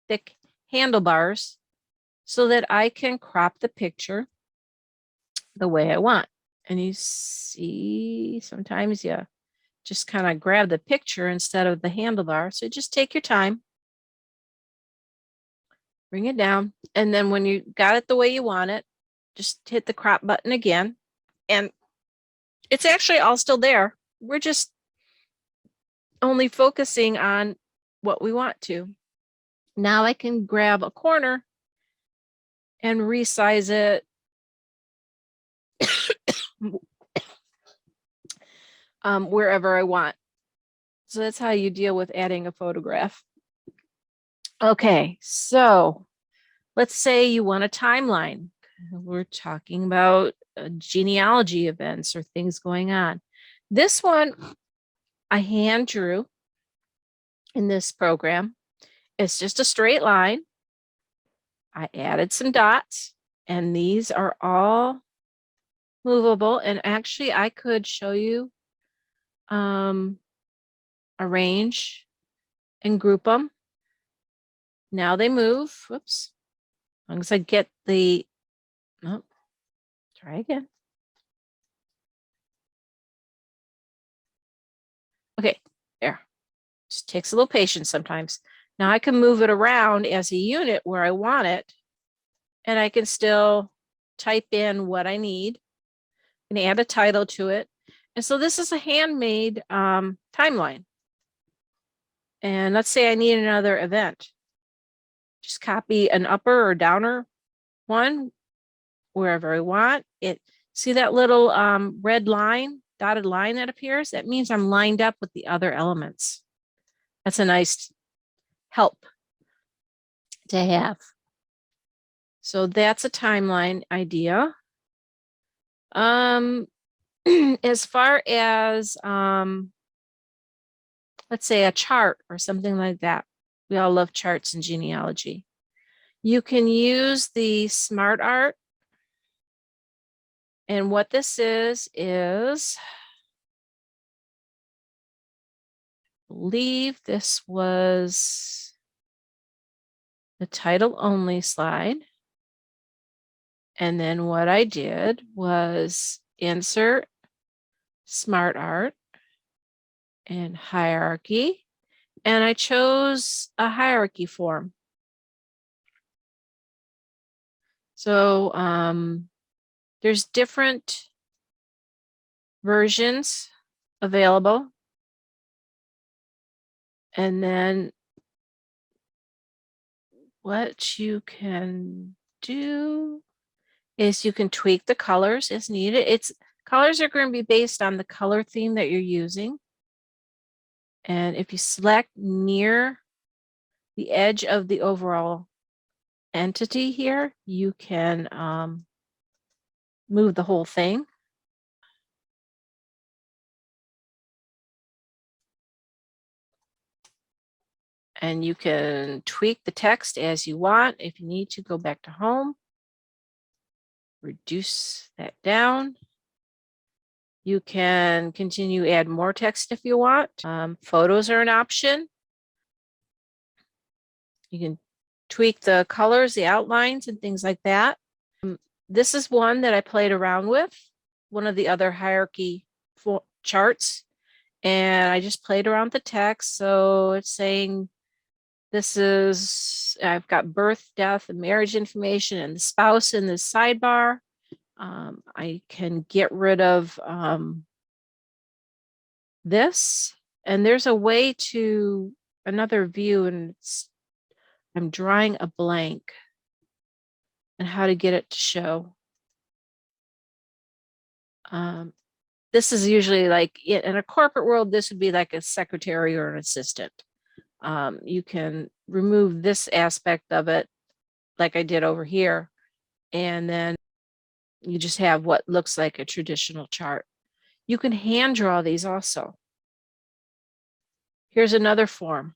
thick handlebars so that I can crop the picture the way I want. And you see, sometimes you just kind of grab the picture instead of the handlebar. So just take your time. Bring it down. And then when you got it the way you want it, just hit the crop button again. And it's actually all still there. We're just only focusing on what we want to. Now I can grab a corner and resize it wherever I want. So that's how you deal with adding a photograph. Okay, so let's say you want a timeline. We're talking about genealogy events or things going on. This one I hand drew in this program. It's just a straight line. I added some dots, and these are all movable. And actually, I could show you arrange and group them. Now they move. Whoops. As long as I get the, oh, try again. Okay, there. Just takes a little patience sometimes. Now I can move it around as a unit where I want it, and I can still type in what I need and add a title to it. And so this is a handmade timeline. And let's say I need another event. Just copy an upper or downer one wherever I want it. See that little red line, dotted line that appears? That means I'm lined up with the other elements. That's a nice help to have. So that's a timeline idea. As far as, let's say a chart or something like that. We all love charts in genealogy. You can use the Smart Art. And what this is, I believe this was the title only slide. And then what I did was insert Smart Art and hierarchy. And I chose a hierarchy form. So there's different versions available. And then what you can do is you can tweak the colors as needed. Colors are going to be based on the color theme that you're using. And if you select near the edge of the overall entity here, you can move the whole thing. And you can tweak the text as you want. If you need to, go back to home, reduce that down. You can continue add more text if you want. Photos are an option. You can tweak the colors, the outlines, and things like that. This is one that I played around with, one of the other hierarchy charts. And I just played around with the text. So it's saying this is, I've got birth, death, and marriage information and the spouse in the sidebar. I can get rid of this. And there's a way to another view, and I'm drawing a blank and how to get it to show. This is usually like in a corporate world, this would be like a secretary or an assistant. You can remove this aspect of it like I did over here, and then you just have what looks like a traditional chart. You can hand draw these also. Here's another form.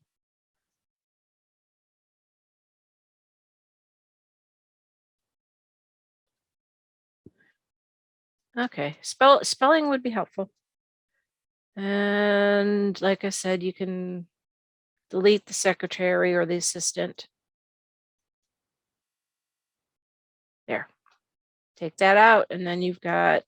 Okay, spelling would be helpful. And like I said, you can delete the secretary or the assistant. There. Take that out, and then you've got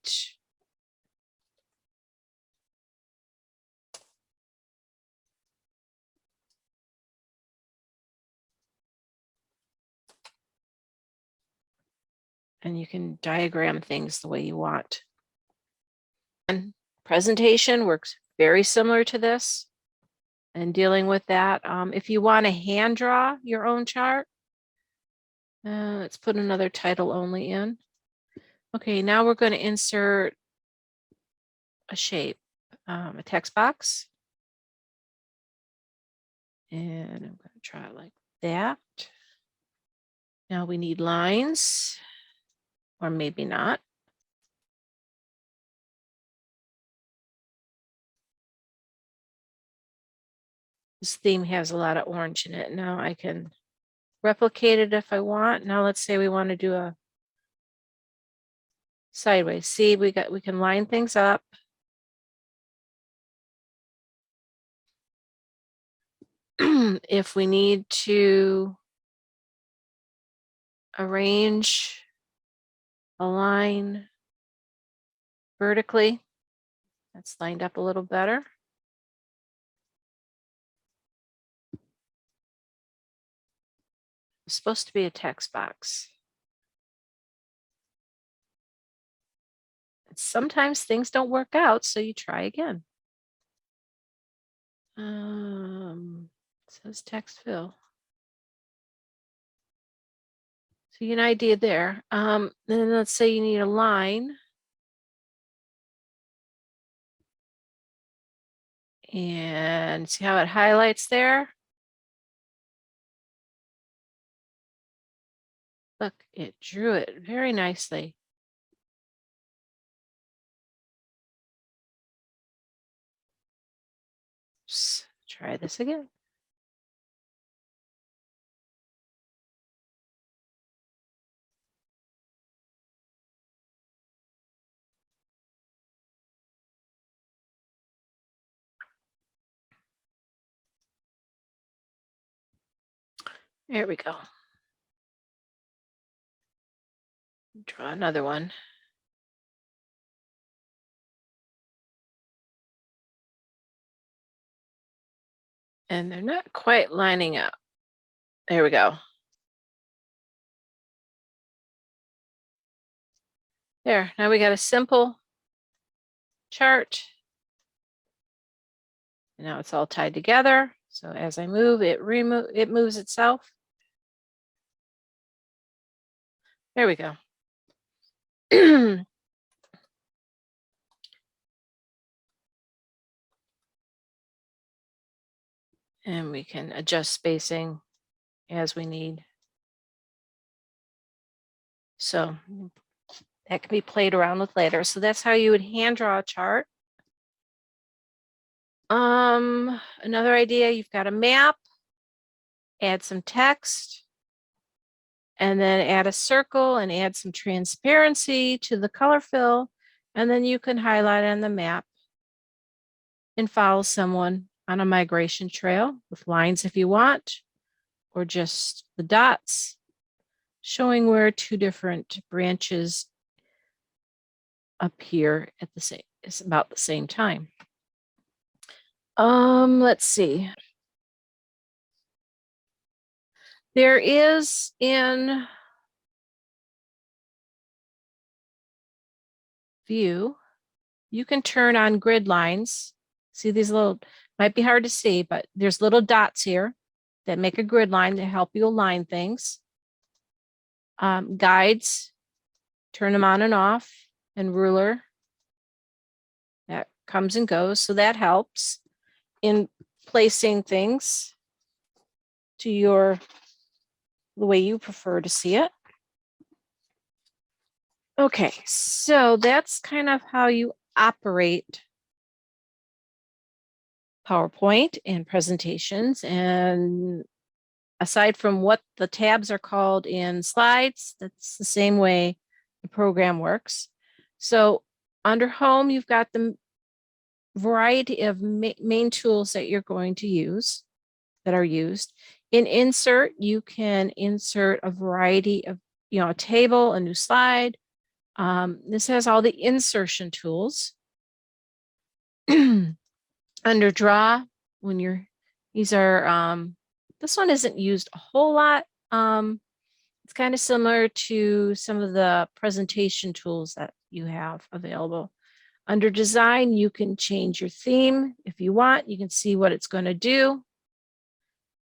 and you can diagram things the way you want. And presentation works very similar to this and dealing with that. If you want to hand draw your own chart, let's put another title only in. Okay, now we're going to insert a shape, a text box. And I'm going to try it like that. Now we need lines. or maybe not. This theme has a lot of orange in it. Now I can replicate it if I want. Now let's say we want to do a sideways. See, we can line things up. If we need to arrange a line vertically, that's lined up a little better. It's supposed to be a text box. Sometimes things don't work out, so you try again. It says text fill. So you get an idea there. Then let's say you need a line. And see how it highlights there? Look, it drew it very nicely. Let's try this again. There we go. Draw another one. And they're not quite lining up. There we go. There, now we got a simple chart. And now it's all tied together. So as I move, it moves itself. There we go. And we can adjust spacing as we need. So that can be played around with later. So that's how you would hand draw a chart. Another idea, you've got a map, add some text, and then add a circle and add some transparency to the color fill. And then you can highlight on the map and follow someone on a migration trail with lines if you want, or just the dots showing where two different branches appear at the same, it's about the same time. Let's see. There is in view, you can turn on grid lines. See these little, might be hard to see, but there's little dots here that make a grid line to help you align things. Guides, turn them on and off, and ruler, that comes and goes. So that helps in placing things to the way you prefer to see it. Okay, so that's kind of how you operate PowerPoint and presentations. And aside from what the tabs are called in slides, that's the same way the program works. So under Home, you've got the variety of main tools that you're going to use, that are used. In Insert, you can insert a variety of, a table, a new slide. This has all the insertion tools. Under Draw, these are, this one isn't used a whole lot. It's kind of similar to some of the presentation tools that you have available. Under Design, you can change your theme if you want. You can see what it's going to do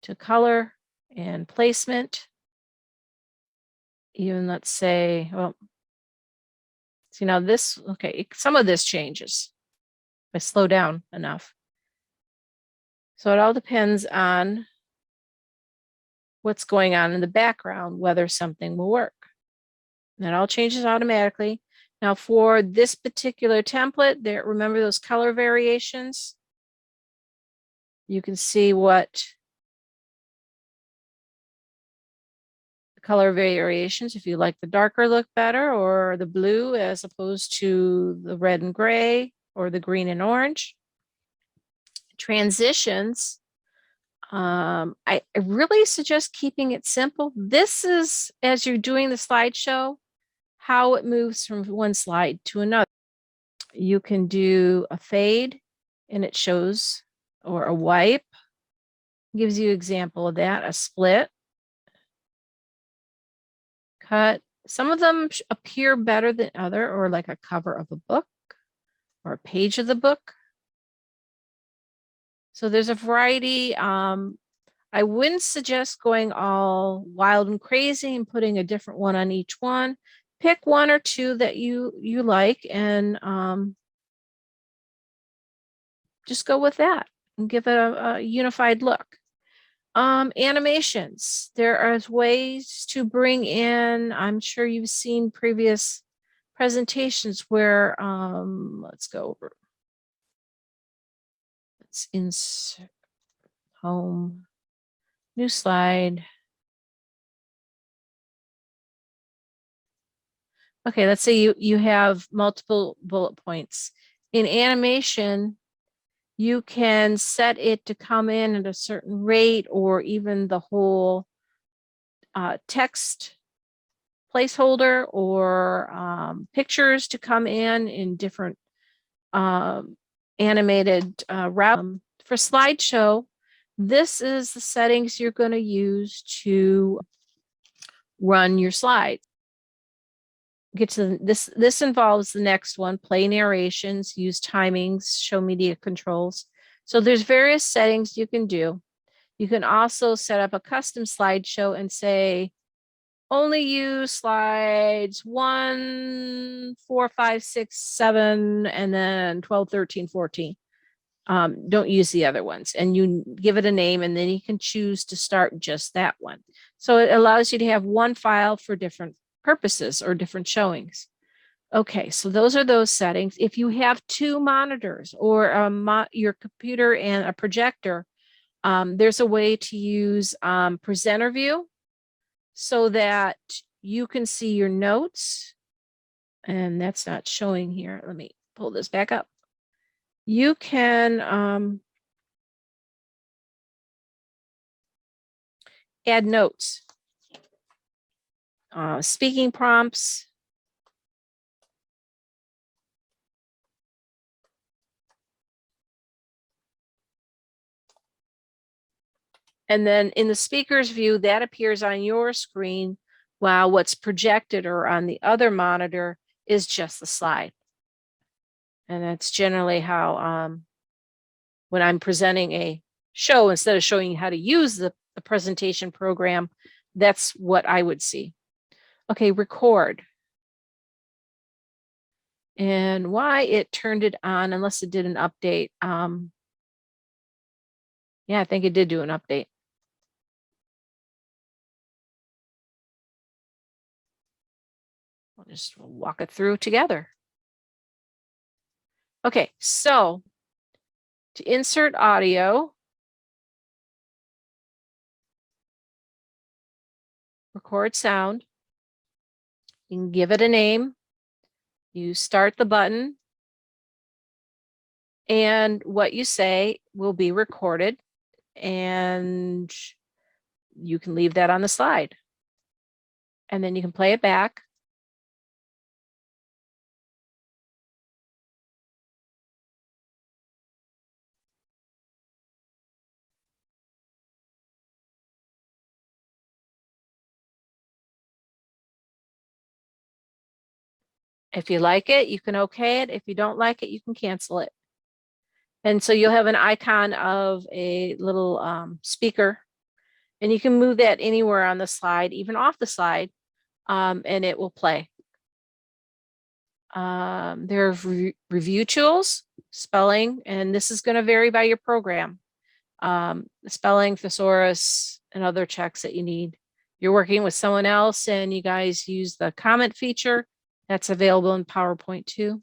to color and placement. Even let's say, well, see now this, okay, some of this changes if I slow down enough. So it all depends on what's going on in the background, whether something will work. That all changes automatically. Now for this particular template, there, remember those color variations? You can see what the color variations, if you like the darker look better or the blue as opposed to the red and gray or the green and orange. Transitions, I really suggest keeping it simple. This is, as you're doing the slideshow, how it moves from one slide to another. You can do a fade and it shows, or a wipe, gives you an example of that, a split, cut. Some of them appear better than other, or like a cover of a book or a page of the book. So there's a variety. I wouldn't suggest going all wild and crazy and putting a different one on each one. Pick one or two that you like and just go with that and give it a unified look. Animations. There are ways to bring in, I'm sure you've seen previous presentations where, let's go over. Let's insert home, new slide. Okay, let's say you have multiple bullet points. In animation, you can set it to come in at a certain rate, or even the whole text placeholder, or pictures to come in different animated route. For slideshow, this is the settings you're going to use to run your slide. Get to this involves the next one: play narrations, use timings, show media controls. So there's various settings you can do. You can also set up a custom slideshow and say only use slides 1, 4, 5, 6, 7, and then 12, 13, 14. Don't use the other ones, and you give it a name, and then you can choose to start just that one. So it allows you to have one file for different purposes or different showings. Okay, so those are those settings. If you have two monitors or your computer and a projector, there's a way to use presenter view so that you can see your notes. And that's not showing here. Let me pull this back up. You can add notes, speaking prompts, and then in the speaker's view, that appears on your screen, while what's projected or on the other monitor is just the slide. And that's generally how, when I'm presenting a show, instead of showing you how to use the presentation program, that's what I would see. Okay, record. And why it turned it on, unless it did an update. Yeah, I think it did do an update. We'll just walk it through together. Okay, so to insert audio, record sound, you can give it a name, you start the button, and what you say will be recorded, and you can leave that on the slide. And then you can play it back. If you like it, you can okay it. If you don't like it, you can cancel it. And so you'll have an icon of a little speaker, and you can move that anywhere on the slide, even off the slide, and it will play. There are review tools, spelling, and this is going to vary by your program. Spelling, thesaurus, and other checks that you need. you're working with someone else and you guys use the comment feature, that's available in PowerPoint too.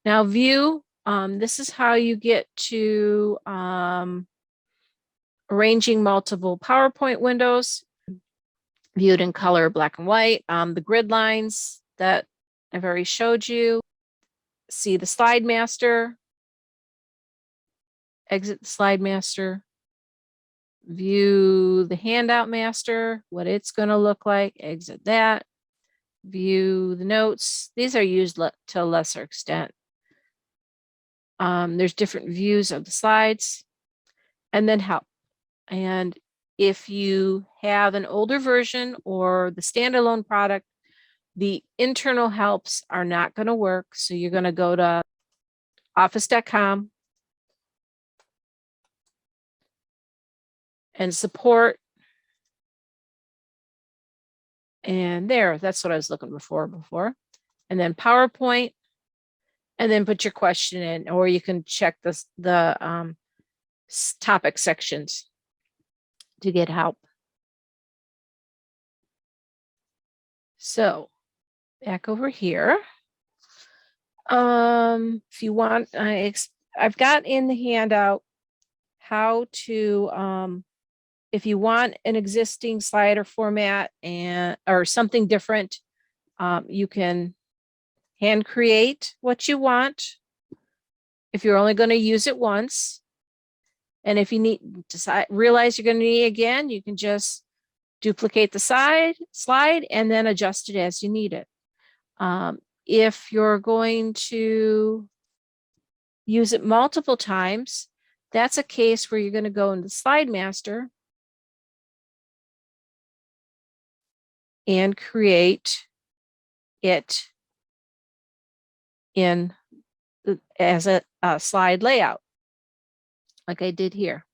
Now view, this is how you get to arranging multiple PowerPoint windows, viewed in color, black and white. The grid lines that I've already showed you. See the slide master, exit the slide master, view the handout master, what it's going to look like, exit that, view the notes. These are used to a lesser extent. There's different views of the slides, and then help. And if you have an older version or the standalone product, the internal helps are not going to work. So you're going to go to office.com and support. And there, that's what I was looking for before. And then PowerPoint, and then put your question in, or you can check the topic sections to get help. So back over here. If you want, I've got in the handout how to, if you want an existing slide or format or something different, you can hand create what you want if you're only going to use it once. And if you need to realize you're going to need it again, you can just duplicate the slide and then adjust it as you need it. If you're going to use it multiple times, that's a case where you're going to go into Slide Master and create it as a slide layout, like I did here.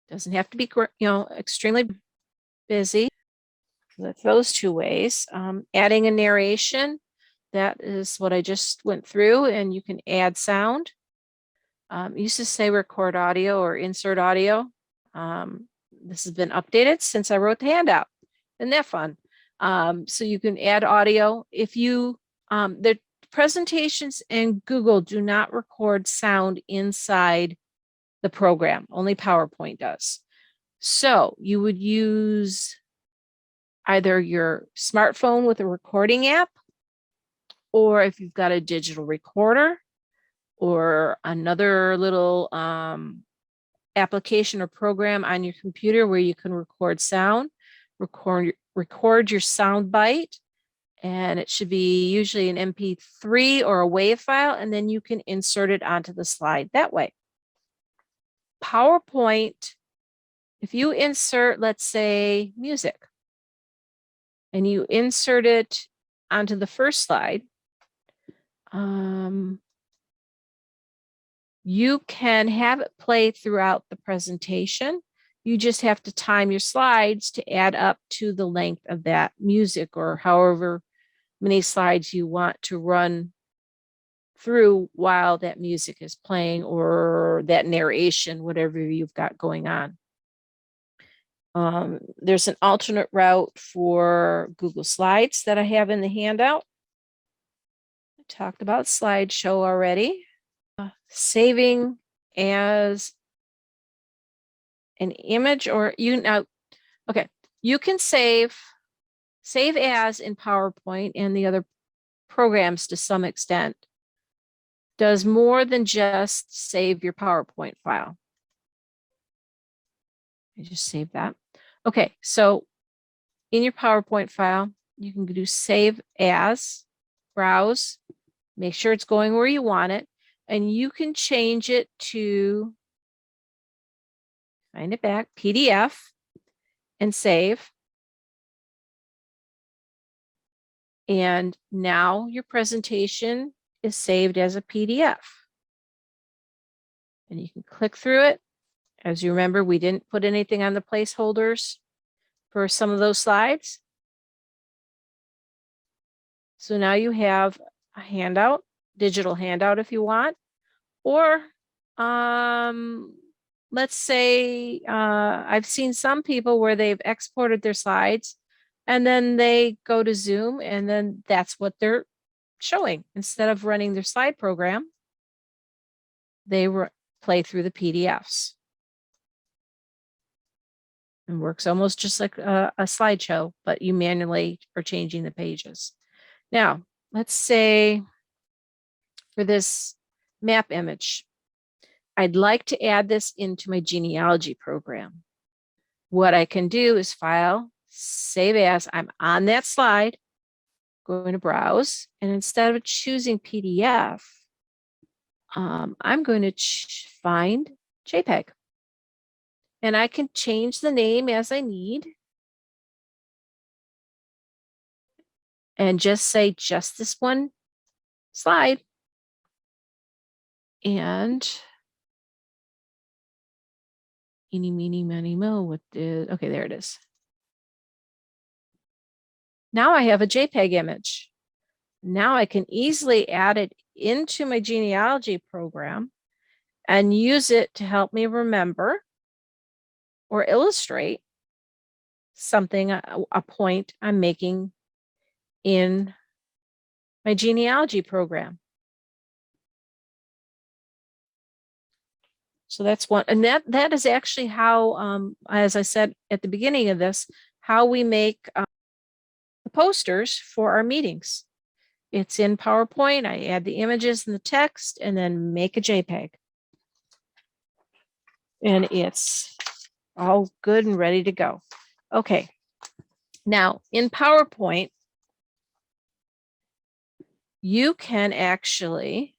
Doesn't have to be, extremely busy. That's those two ways. Adding a narration, that is what I just went through, and you can add sound. Used to say record audio or insert audio. This has been updated since I wrote the handout. Isn't that fun? So you can add audio. If you, the presentations in Google do not record sound inside the program, only PowerPoint does. So you would use either your smartphone with a recording app, or if you've got a digital recorder or another little application or program on your computer where you can record sound, record your sound bite, and it should be usually an MP3 or a WAV file, and then you can insert it onto the slide that way. PowerPoint, if you insert, let's say, music, and you insert it onto the first slide, you can have it play throughout the presentation. You just have to time your slides to add up to the length of that music, or however many slides you want to run through while that music is playing, or that narration, whatever you've got going on. There's an alternate route for Google Slides that I have in the handout. I talked about slideshow already. Saving as an image, or you can save as in PowerPoint and the other programs to some extent. Does more than just save your PowerPoint file. I just save that. Okay, so in your PowerPoint file, you can do save as, browse, make sure it's going where you want it, and you can change it to, find it back, PDF, and save. And now your presentation is saved as a PDF. And you can click through it. As you remember, we didn't put anything on the placeholders for some of those slides. So now you have a handout, digital handout if you want, or let's say I've seen some people where they've exported their slides and then they go to Zoom and then that's what they're showing. Instead of running their slide program, they play through the PDFs. And works almost just like a slideshow, but you manually are changing the pages. Now, let's say for this map image, I'd like to add this into my genealogy program. What I can do is File, Save As. I'm on that slide, going to Browse, and instead of choosing PDF, I'm going to find JPEG. And I can change the name as I need. And just say just this one slide. And eeny, meeny, miny, mo, what is, okay, there it is. Now I have a JPEG image. Now I can easily add it into my genealogy program and use it to help me remember or illustrate something, a point I'm making in my genealogy program. So that's one, and that is actually how, as I said at the beginning of this, how we make the posters for our meetings. It's in PowerPoint. I add the images and the text and then make a JPEG. And it's all good and ready to go. Okay. Now in PowerPoint, you can actually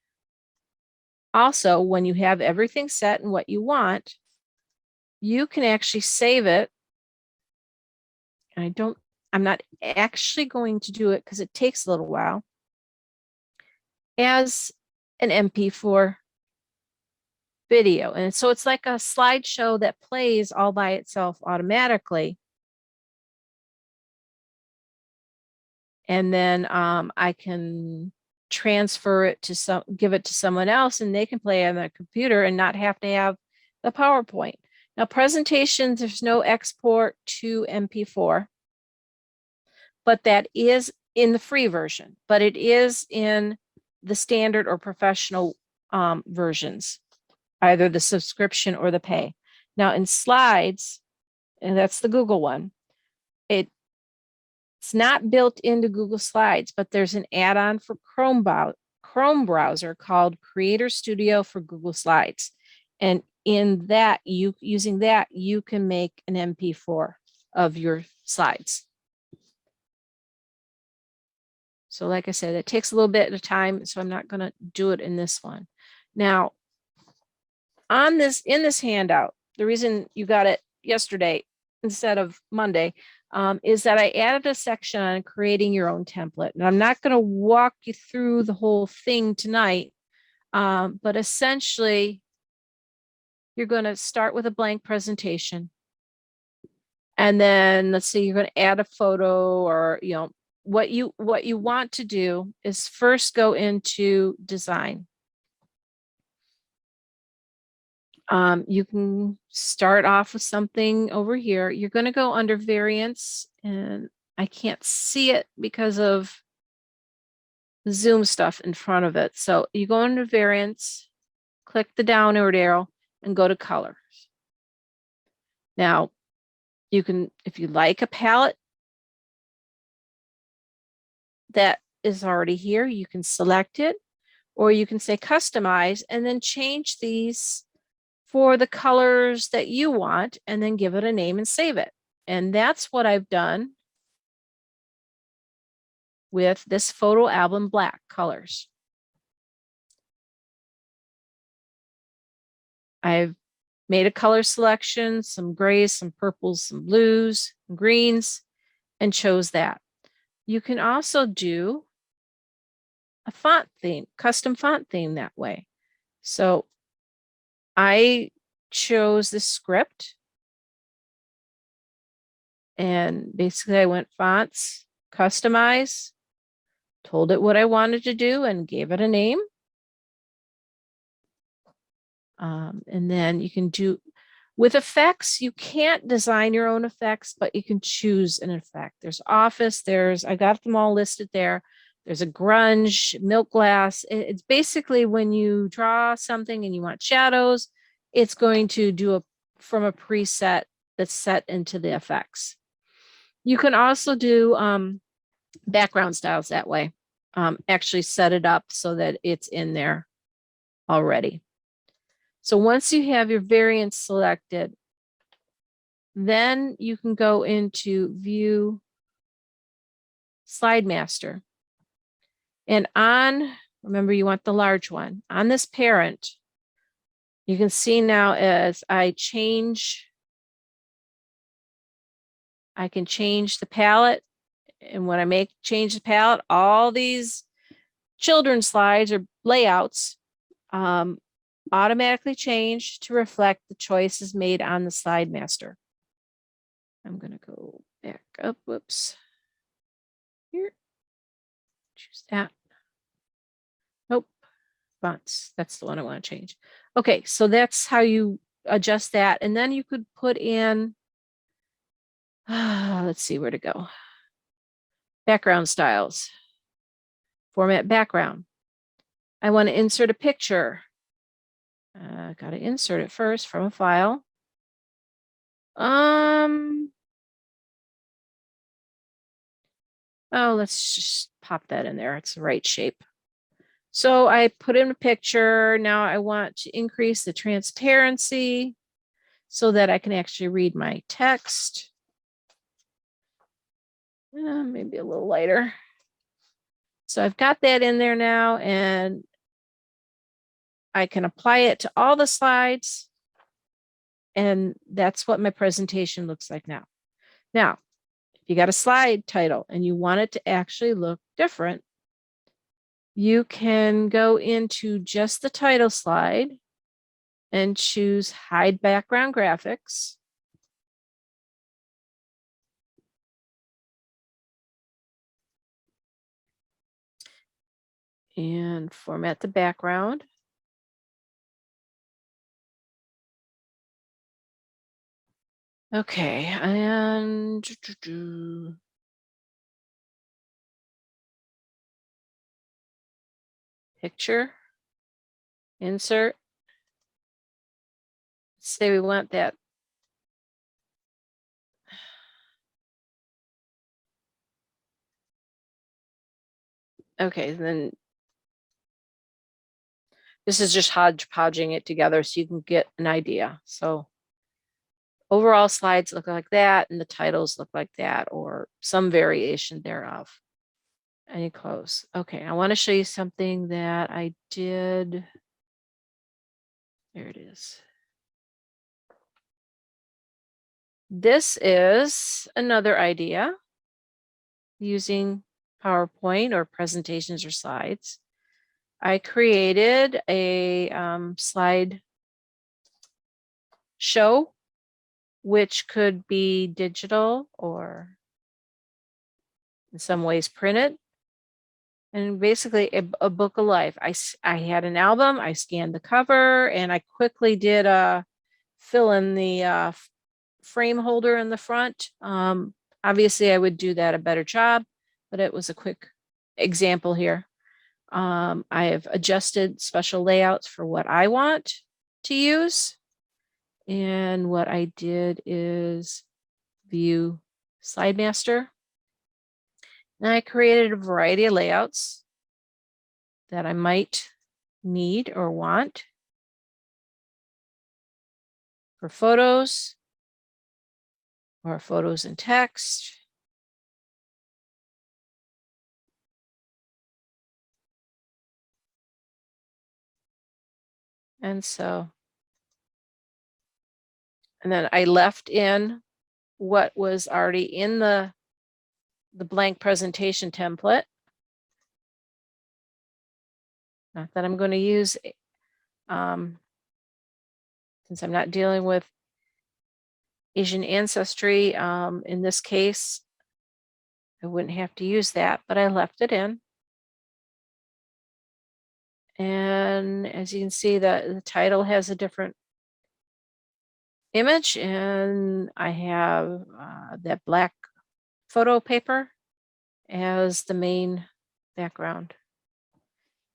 also, when you have everything set and what you want, you can actually save it. I'm not actually going to do it because it takes a little while, as an MP4 video. And so it's like a slideshow that plays all by itself automatically. And then I can transfer it to give it to someone else and they can play on the computer and not have to have the PowerPoint. Now presentations, there's no export to MP4, but that is in the free version, but it is in the standard or professional versions, either the subscription or the pay. Now in slides, and that's the Google one, it's not built into Google Slides, but there's an add-on for Chrome browser called Creator Studio for Google Slides. And in that, using that, you can make an MP4 of your slides. So like I said, it takes a little bit of time, so I'm not going to do it in this one. Now, in this handout, the reason you got it yesterday instead of Monday is that I added a section on creating your own template. And I'm not going to walk you through the whole thing tonight, but essentially, you're going to start with a blank presentation. And then let's say you're going to add a photo, or what you want to do is first go into design. You can start off with something over here. You're going to go under variants, and I can't see it because of the Zoom stuff in front of it. So you go under variants, click the downward arrow, and go to colors. Now, you can, if you like a palette that is already here, you can select it, or you can say customize and then change these for the colors that you want and then give it a name and save it. And that's what I've done with this photo album black colors. I've made a color selection, some grays, some purples, some blues, some greens, and chose that. You can also do a font theme, custom font theme that way. So I chose this script, and basically I went fonts, customize, told it what I wanted to do and gave it a name. And then you can do, With effects, you can't design your own effects, but you can choose an effect. There's Office, I got them all listed there. There's a grunge, milk glass. It's basically when you draw something and you want shadows, it's going to do from a preset that's set into the effects. You can also do background styles that way. Actually set it up so that it's in there already. So once you have your variants selected, then you can go into View Slide Master. And remember you want the large one. On this parent, you can see now as I can change the palette. And when I change the palette, all these children's slides or layouts automatically change to reflect the choices made on the slide master. I'm going to go back up. Whoops. Here. Choose that. Nope. Fonts. That's the one I want to change. Okay, so that's how you adjust that. And then you could put in, let's see where to go. Background styles. Format background. I want to insert a picture. Got to insert it first from a file. Oh, let's just pop that in there. It's the right shape. So I put in a picture. Now I want to increase the transparency so that I can actually read my text. Maybe a little lighter. So I've got that in there now, and I can apply it to all the slides. And that's what my presentation looks like now. Now, if you got a slide title and you want it to actually look different, you can go into just the title slide and choose Hide Background Graphics. And format the background. Okay, and picture, insert. Say we want that. Okay, then this is just hodgepodging it together so you can get an idea. So overall slides look like that and the titles look like that or some variation thereof. And you close. Okay, I want to show you something that I did. There it is. This is another idea using PowerPoint or presentations or slides. I created a slide show, which could be digital or in some ways printed. And basically a book of life. I had an album, I scanned the cover, and I quickly did fill in the frame holder in the front. Obviously, I would do that a better job, but it was a quick example here. I have adjusted special layouts for what I want to use. And what I did is view Slide Master. And I created a variety of layouts that I might need or want for photos or photos and text. And then I left in what was already in the blank presentation template. Not that I'm going to use, since I'm not dealing with Asian ancestry, in this case, I wouldn't have to use that, but I left it in. And as you can see, the title has a different image, and I have that black photo paper as the main background.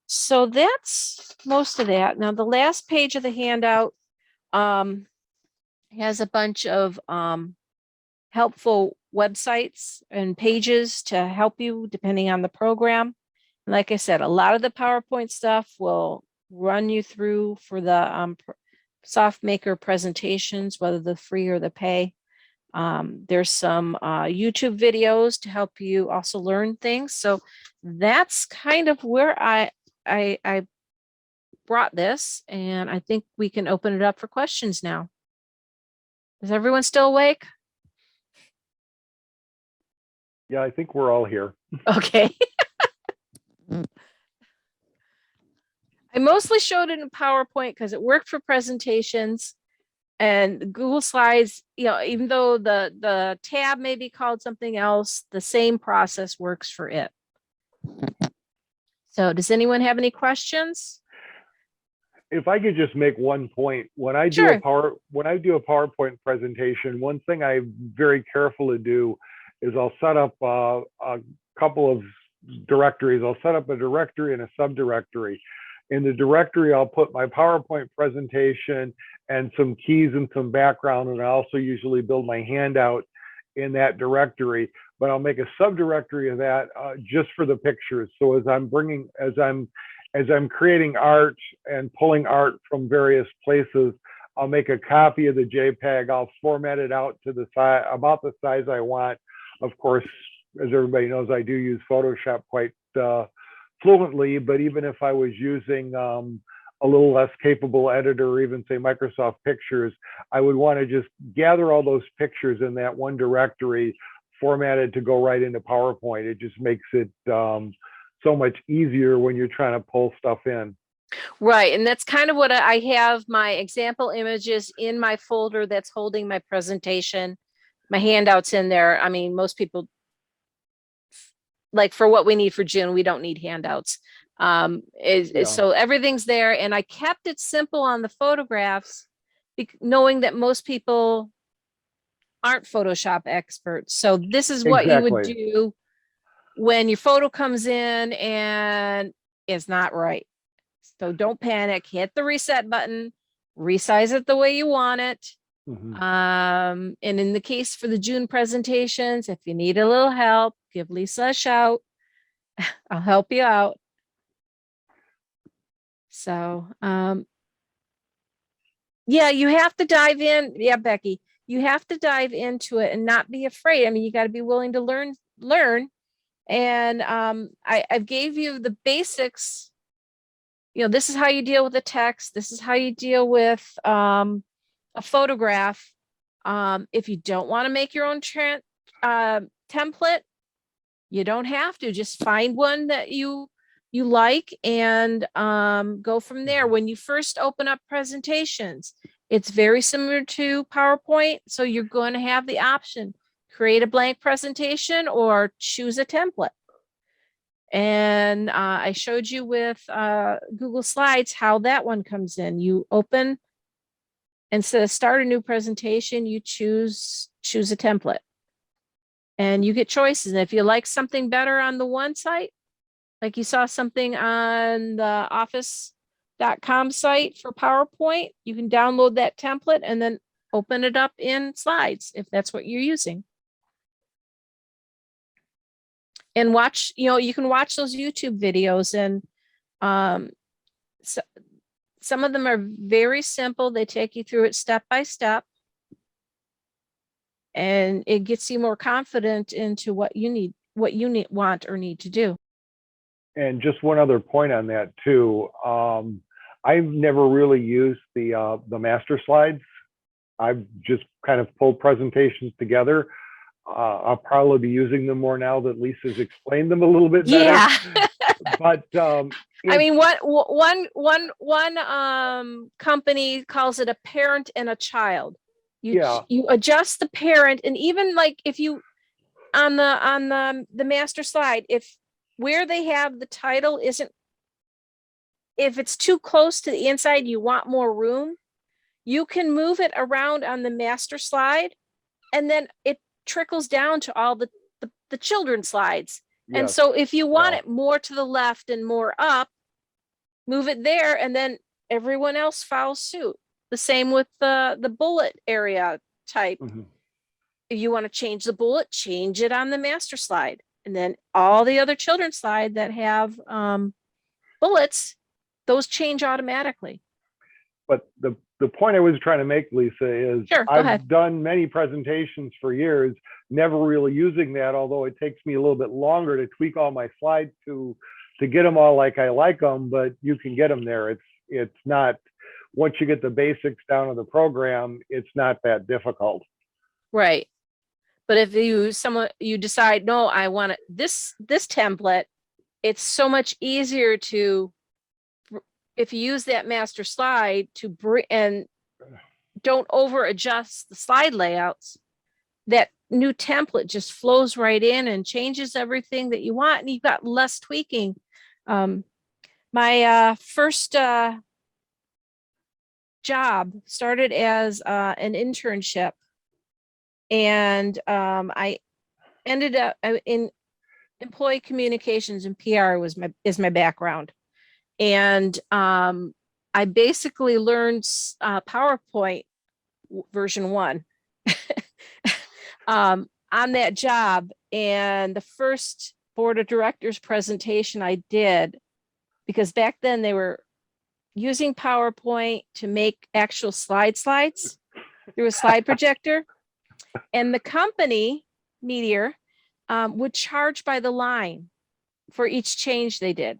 So that's most of that. Now the last page of the handout has a bunch of helpful websites and pages to help you depending on the program. Like I said, a lot of the PowerPoint stuff will run you through for the SoftMaker presentations, whether the free or the pay. There's some YouTube videos to help you also learn things. So that's kind of where I brought this, and I think we can open it up for questions now. Is everyone still awake? Yeah, I think we're all here. Okay. I mostly showed it in PowerPoint because it worked for presentations, and Google Slides, you know, even though the tab may be called something else, the same process works for it. So does anyone have any questions? If I could just make one point, when I do Sure. a PowerPoint presentation, one thing I'm very careful to do is I'll set up a couple of directories. I'll set up a directory and a subdirectory. In the directory, I'll put my PowerPoint presentation and some keys and some background, and I also usually build my handout in that directory. But I'll make a subdirectory of that just for the pictures. So as I'm creating art and pulling art from various places, I'll make a copy of the JPEG. I'll format it out to the size, about the size I want. Of course, as everybody knows, I do use Photoshop quite fluently, but even if I was using a little less capable editor, or even say Microsoft Pictures, I would want to just gather all those pictures in that one directory, formatted to go right into PowerPoint. It just makes it so much easier when you're trying to pull stuff in. Right, and that's kind of what I have my example images in my folder that's holding my presentation, my handouts in there. I mean, most people, like for what we need for June, we don't need handouts. So everything's there, and I kept it simple on the photographs, knowing that most people aren't Photoshop experts. So this is what you would do when your photo comes in and it's not right. So don't panic, hit the reset button, resize it the way you want it. And in the case for the June presentations, if you need a little help, give Lisa a shout. I'll help you out. So, yeah, you have to dive in. Yeah, Becky, you have to dive into it and not be afraid. I mean, you got to be willing to learn. And I gave you the basics. You know, this is how you deal with the text. This is how you deal with a photograph. If you don't want to make your own template, you don't have to. Just find one that you like and go from there. When you first open up presentations, it's very similar to PowerPoint. So you're going to have the option, create a blank presentation or choose a template. And I showed you with Google Slides how that one comes in. You open, instead of start a new presentation, you choose a template. And you get choices. And if you like something better on the one site, like you saw something on the office.com site for PowerPoint, you can download that template and then open it up in Slides if that's what you're using. And watch, you know, you can watch those YouTube videos, and so, some of them are very simple. They take you through it step by step, and it gets you more confident into what you want or need to do. And just one other point on that too. I've never really used the master slides. I've just kind of pulled presentations together. I'll probably be using them more now that Lisa's explained them a little bit better. Yeah. But I mean, one company calls it a parent and a child. You adjust the parent, and even like if you on the master slide, if where they have the title isn't, if it's too close to the inside, you want more room, you can move it around on the master slide, and then it trickles down to all the children's slides. And Yes. so if you want Yeah. it more to the left and more up, move it there, and then everyone else follows suit. The same with the bullet area type. Mhm. If you want to change the bullet, change it on the master slide. And then all the other children's slide that have bullets, those change automatically. But the point I was trying to make, Lisa, is Sure, go I've ahead. done many presentations for years, never really using that, although it takes me a little bit longer to tweak all my slides to get them all like I like them, but you can get them there. It's not, once you get the basics down of the program, it's not that difficult. Right. But if you decide, no, I want this template, it's so much easier to, if you use that master slide to bring, and don't over adjust the slide layouts, that new template just flows right in and changes everything that you want, and you've got less tweaking. My first job started as an internship, and I ended up in employee communications, and PR is my background. And I basically learned PowerPoint version 1 on that job. And the first board of directors presentation I did, because back then they were using PowerPoint to make actual slides through a slide projector. And the company, Meteor, would charge by the line for each change they did.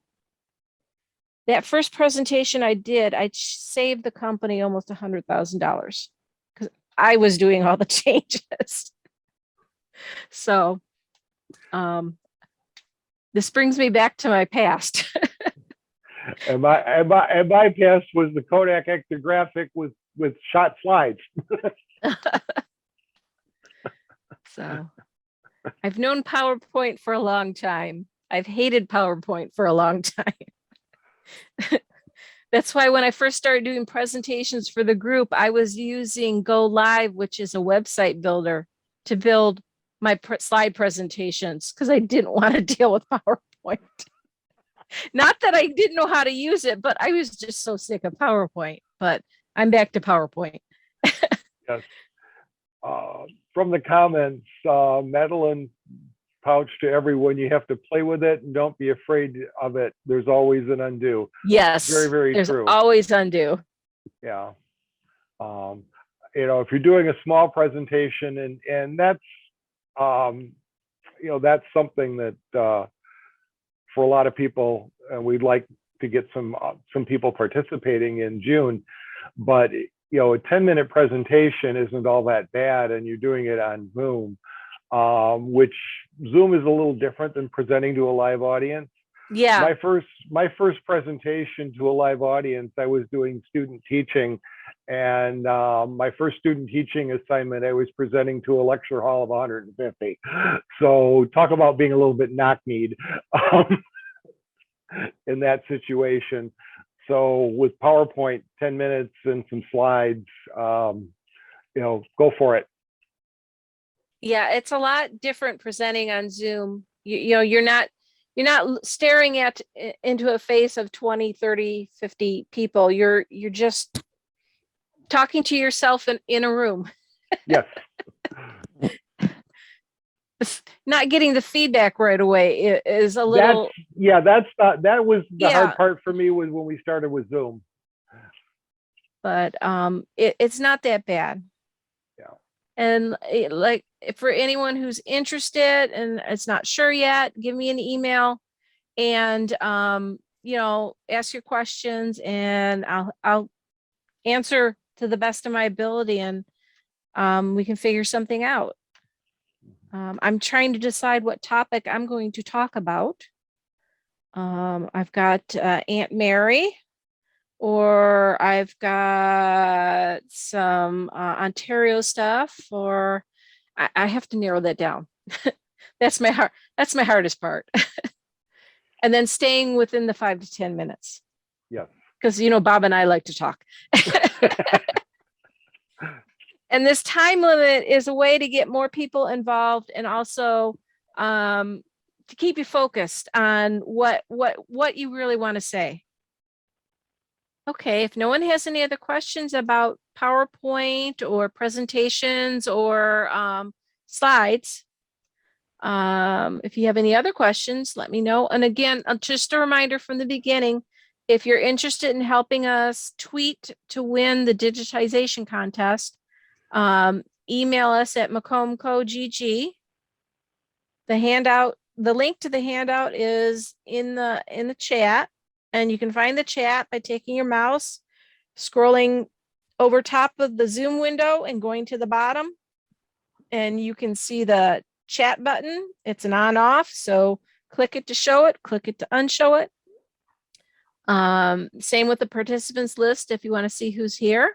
That first presentation I did, I saved the company almost $100,000 because I was doing all the changes. So this brings me back to my past. And my past was the Kodak Exographic with shot slides. So I've known PowerPoint for a long time. I've hated PowerPoint for a long time. That's why when I first started doing presentations for the group, I was using Go Live, which is a website builder, to build my slide presentations, because I didn't want to deal with PowerPoint. Not that I didn't know how to use it, but I was just so sick of PowerPoint. But I'm back to PowerPoint. Yes. From the comments, Madeline pouch to everyone, you have to play with it and don't be afraid of it. There's always an undo. Yes, Very, very there's true. always undo. Yeah. If you're doing a small presentation, and that's, that's something that for a lot of people, and we'd like to get some people participating in June, but a 10-minute presentation isn't all that bad, and you're doing it on Zoom, which Zoom is a little different than presenting to a live audience. Yeah. My first presentation to a live audience, I was doing student teaching, and my first student teaching assignment, I was presenting to a lecture hall of 150. So talk about being a little bit knock-kneed in that situation. So with PowerPoint, 10 minutes and some slides, go for it. Yeah, it's a lot different presenting on Zoom. You're not staring into a face of 20, 30, 50 people. You're just talking to yourself in a room. Yes. Not getting the feedback right away is a little. That was the hard part for me was when we started with Zoom. But it's not that bad. Yeah. And for anyone who's interested and it's not sure yet, give me an email and ask your questions, and I'll answer to the best of my ability, and we can figure something out. I'm trying to decide what topic I'm going to talk about. I've got Aunt Mary, or I've got some Ontario stuff, or I have to narrow that down. That's my hardest part. And then staying within the 5 to 10 minutes. Yes. Because Bob and I like to talk. And this time limit is a way to get more people involved and also to keep you focused on what you really want to say. Okay, if no one has any other questions about PowerPoint or presentations or slides, if you have any other questions, let me know. And again, just a reminder from the beginning, if you're interested in helping us tweet to win the digitization contest, email us at Macomb GG. The link to the handout is in the chat, and you can find the chat by taking your mouse, scrolling over top of the Zoom window and going to the bottom, and you can see the chat button. It's an on off, so click it to show it, click it to unshow it. Same with the participants list if you want to see who's here.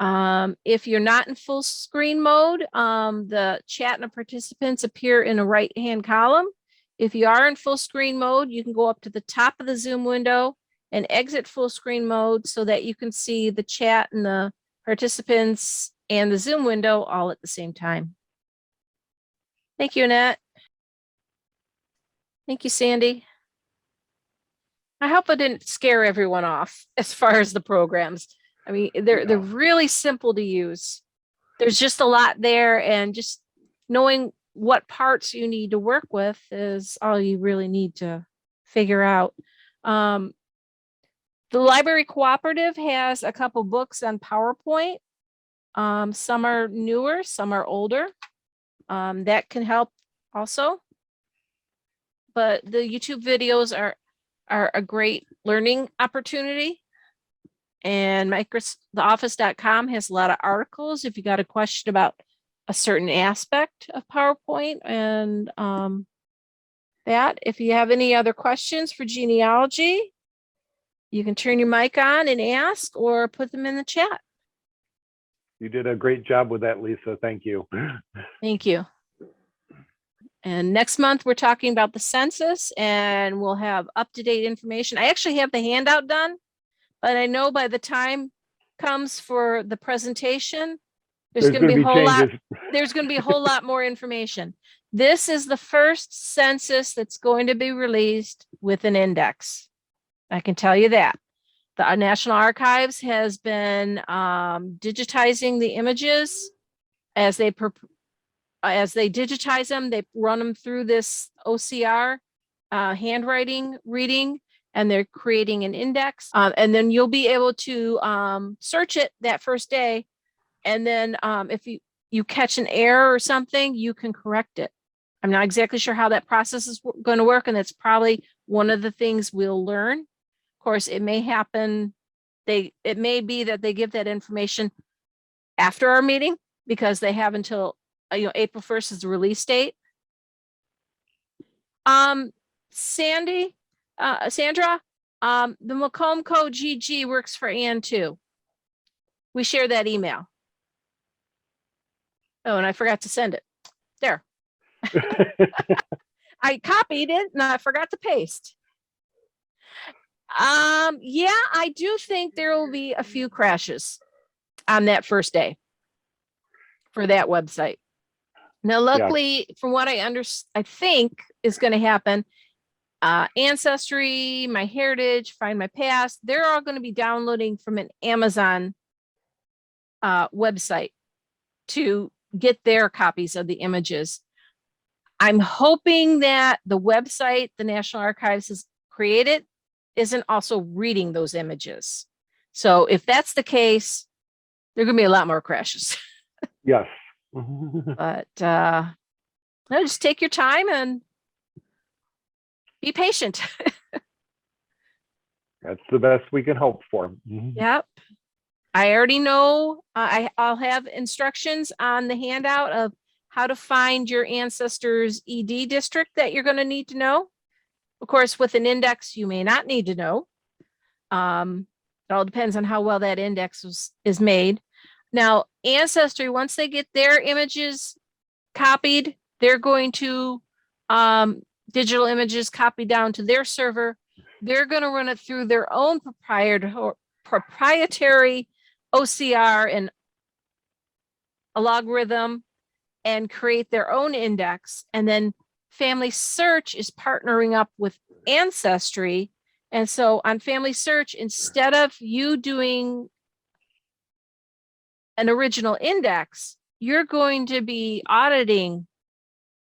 If you're not in full screen mode, the chat and the participants appear in a right-hand column. If you are in full screen mode, you can go up to the top of the Zoom window and exit full screen mode so that you can see the chat and the participants and the Zoom window all at the same time. Thank you, Annette. Thank you, Sandy. I hope I didn't scare everyone off as far as the programs. I mean, they're really simple to use. There's just a lot there, and just knowing what parts you need to work with is all you really need to figure out. The Library Cooperative has a couple books on PowerPoint. Some are newer, some are older. That can help also. But the YouTube videos are a great learning opportunity. And theoffice.com has a lot of articles if you got a question about a certain aspect of PowerPoint. And that, if you have any other questions for genealogy, you can turn your mic on and ask or put them in the chat. You did a great job with that, Lisa. Thank you. Thank you. And next month, we're talking about the census, and we'll have up-to-date information. I actually have the handout done, but I know by the time comes for the presentation, there's going to be a whole lot. There's going to be a whole lot more information. This is the first census that's going to be released with an index. I can tell you that. The National Archives has been digitizing the images as they digitize them. They run them through this OCR handwriting reading, and they're creating an index. And then you'll be able to search it that first day. And then if you catch an error or something, you can correct it. I'm not exactly sure how that process is going to work, and that's probably one of the things we'll learn. Of course, it may happen. It may be that they give that information after our meeting because they have until April 1st is the release date. Sandra, the Macomb GG works for Ann too. We share that email. Oh, and I forgot to send it. There. I copied it and I forgot to paste. Yeah, I do think there will be a few crashes on that first day for that website. Now, luckily, from what I think is going to happen, Ancestry, MyHeritage, Find My Past, they're all going to be downloading from an Amazon website to get their copies of the images. I'm hoping that the website the National Archives has created isn't also reading those images. So if that's the case, there are going to be a lot more crashes. Yes. But just take your time and be patient. That's the best we can hope for. Yep. I already know I'll have instructions on the handout of how to find your ancestors' ED district that you're going to need to know. Of course, with an index, you may not need to know. It all depends on how well that index is made. Now, Ancestry, once they get their images copied, they're going to digital images copied down to their server. They're going to run it through their own proprietary OCR and a logarithm and create their own index. And then Family Search is partnering up with Ancestry. And so on Family Search, instead of you doing an original index, you're going to be auditing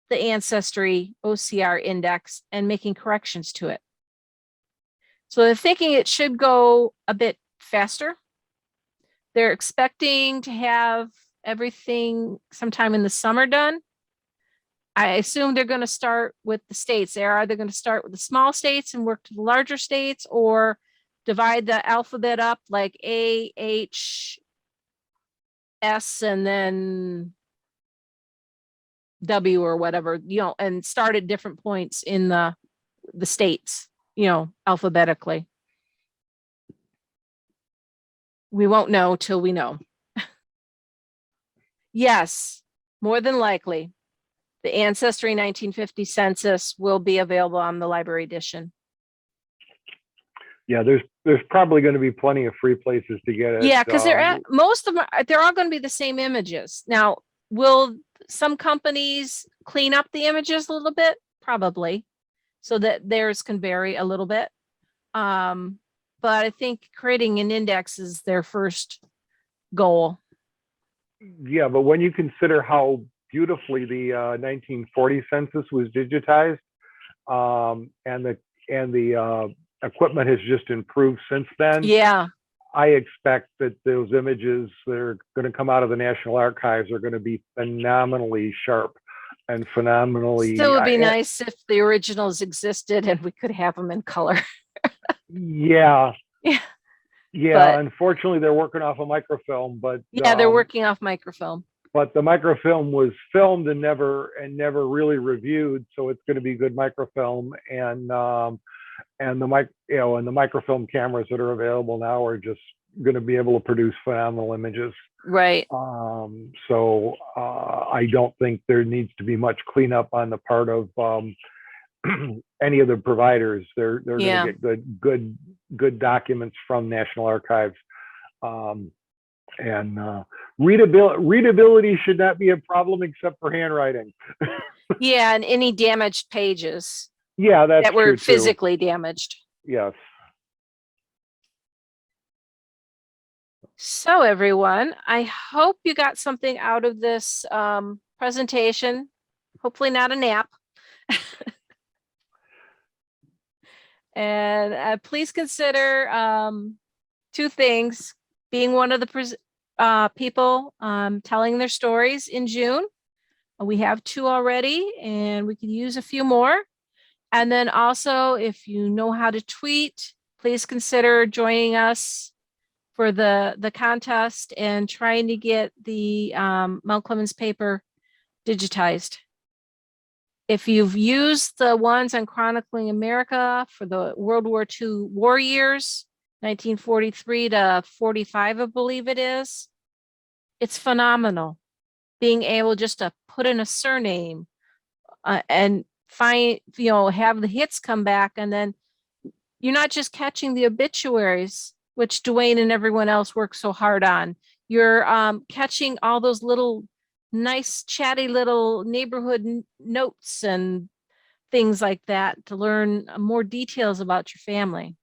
the Ancestry OCR index and making corrections to it. So they're thinking it should go a bit faster. They're expecting to have everything sometime in the summer done. I assume they're going to start with the states. They're either going to start with the small states and work to the larger states, or divide the alphabet up like A, H, S, and then W or whatever, and start at different points in the states, alphabetically. We won't know till we know. Yes, more than likely, the Ancestry 1950 census will be available on the library edition. Yeah, there's probably going to be plenty of free places to get it. Yeah, because most of them, they're all going to be the same images. Now, will some companies clean up the images a little bit? Probably, so that theirs can vary a little bit. But I think creating an index is their first goal. Yeah, but when you consider how beautifully the 1940 census was digitized, and the equipment has just improved since then. Yeah, I expect that those images that are going to come out of the National Archives are going to be phenomenally sharp and phenomenally. Still would be nice if the originals existed and we could have them in color. Yeah. Yeah. Yeah. But, unfortunately, they're working off a microfilm, but yeah, they're working off microfilm. But the microfilm was filmed and never really reviewed, so it's going to be good microfilm. And the microfilm cameras that are available now are just going to be able to produce phenomenal images. Right. So I don't think there needs to be much cleanup on the part of any of the providers. They're going to get good documents from National Archives. And readability should not be a problem except for handwriting. Yeah, and any damaged pages. Yeah, that were physically damaged. Yes. So everyone, I hope you got something out of this presentation. Hopefully not a nap. And please consider two things: being one of the people telling their stories in June. We have 2 already, and we could use a few more. And then also, if you know how to tweet, please consider joining us for the contest and trying to get the Mount Clemens paper digitized. If you've used the ones on Chronicling America for the World War II war years, 1943 to 45, I believe it is, it's phenomenal. Being able just to put in a surname and find, have the hits come back, and then you're not just catching the obituaries, which Dwayne and everyone else worked so hard on. You're catching all those little nice chatty little neighborhood notes and things like that to learn more details about your family.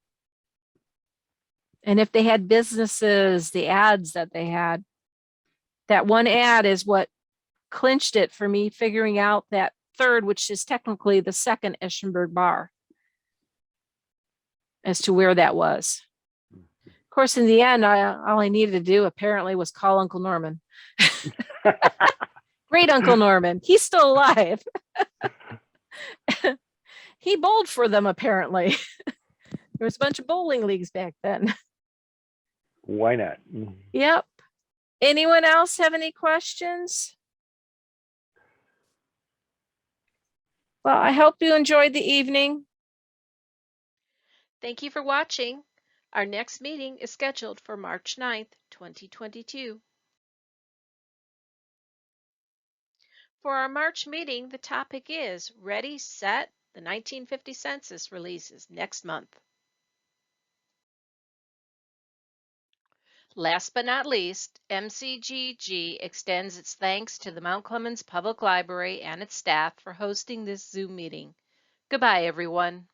And if they had businesses, the ads that they had, that one ad is what clinched it for me, figuring out that third, which is technically the second Eschenburg bar, as to where that was. Of course, in the end, all I needed to do apparently was call Uncle Norman. Great Uncle Norman. He's still alive. He bowled for them, apparently. There was a bunch of bowling leagues back then. Why not? Yep. Anyone else have any questions? Well, I hope you enjoyed the evening. Thank you for watching. Our next meeting is scheduled for March 9th, 2022. For our March meeting, the topic is Ready, Set, the 1950 Census releases next month. Last but not least, MCGG extends its thanks to the Mount Clemens Public Library and its staff for hosting this Zoom meeting. Goodbye, everyone.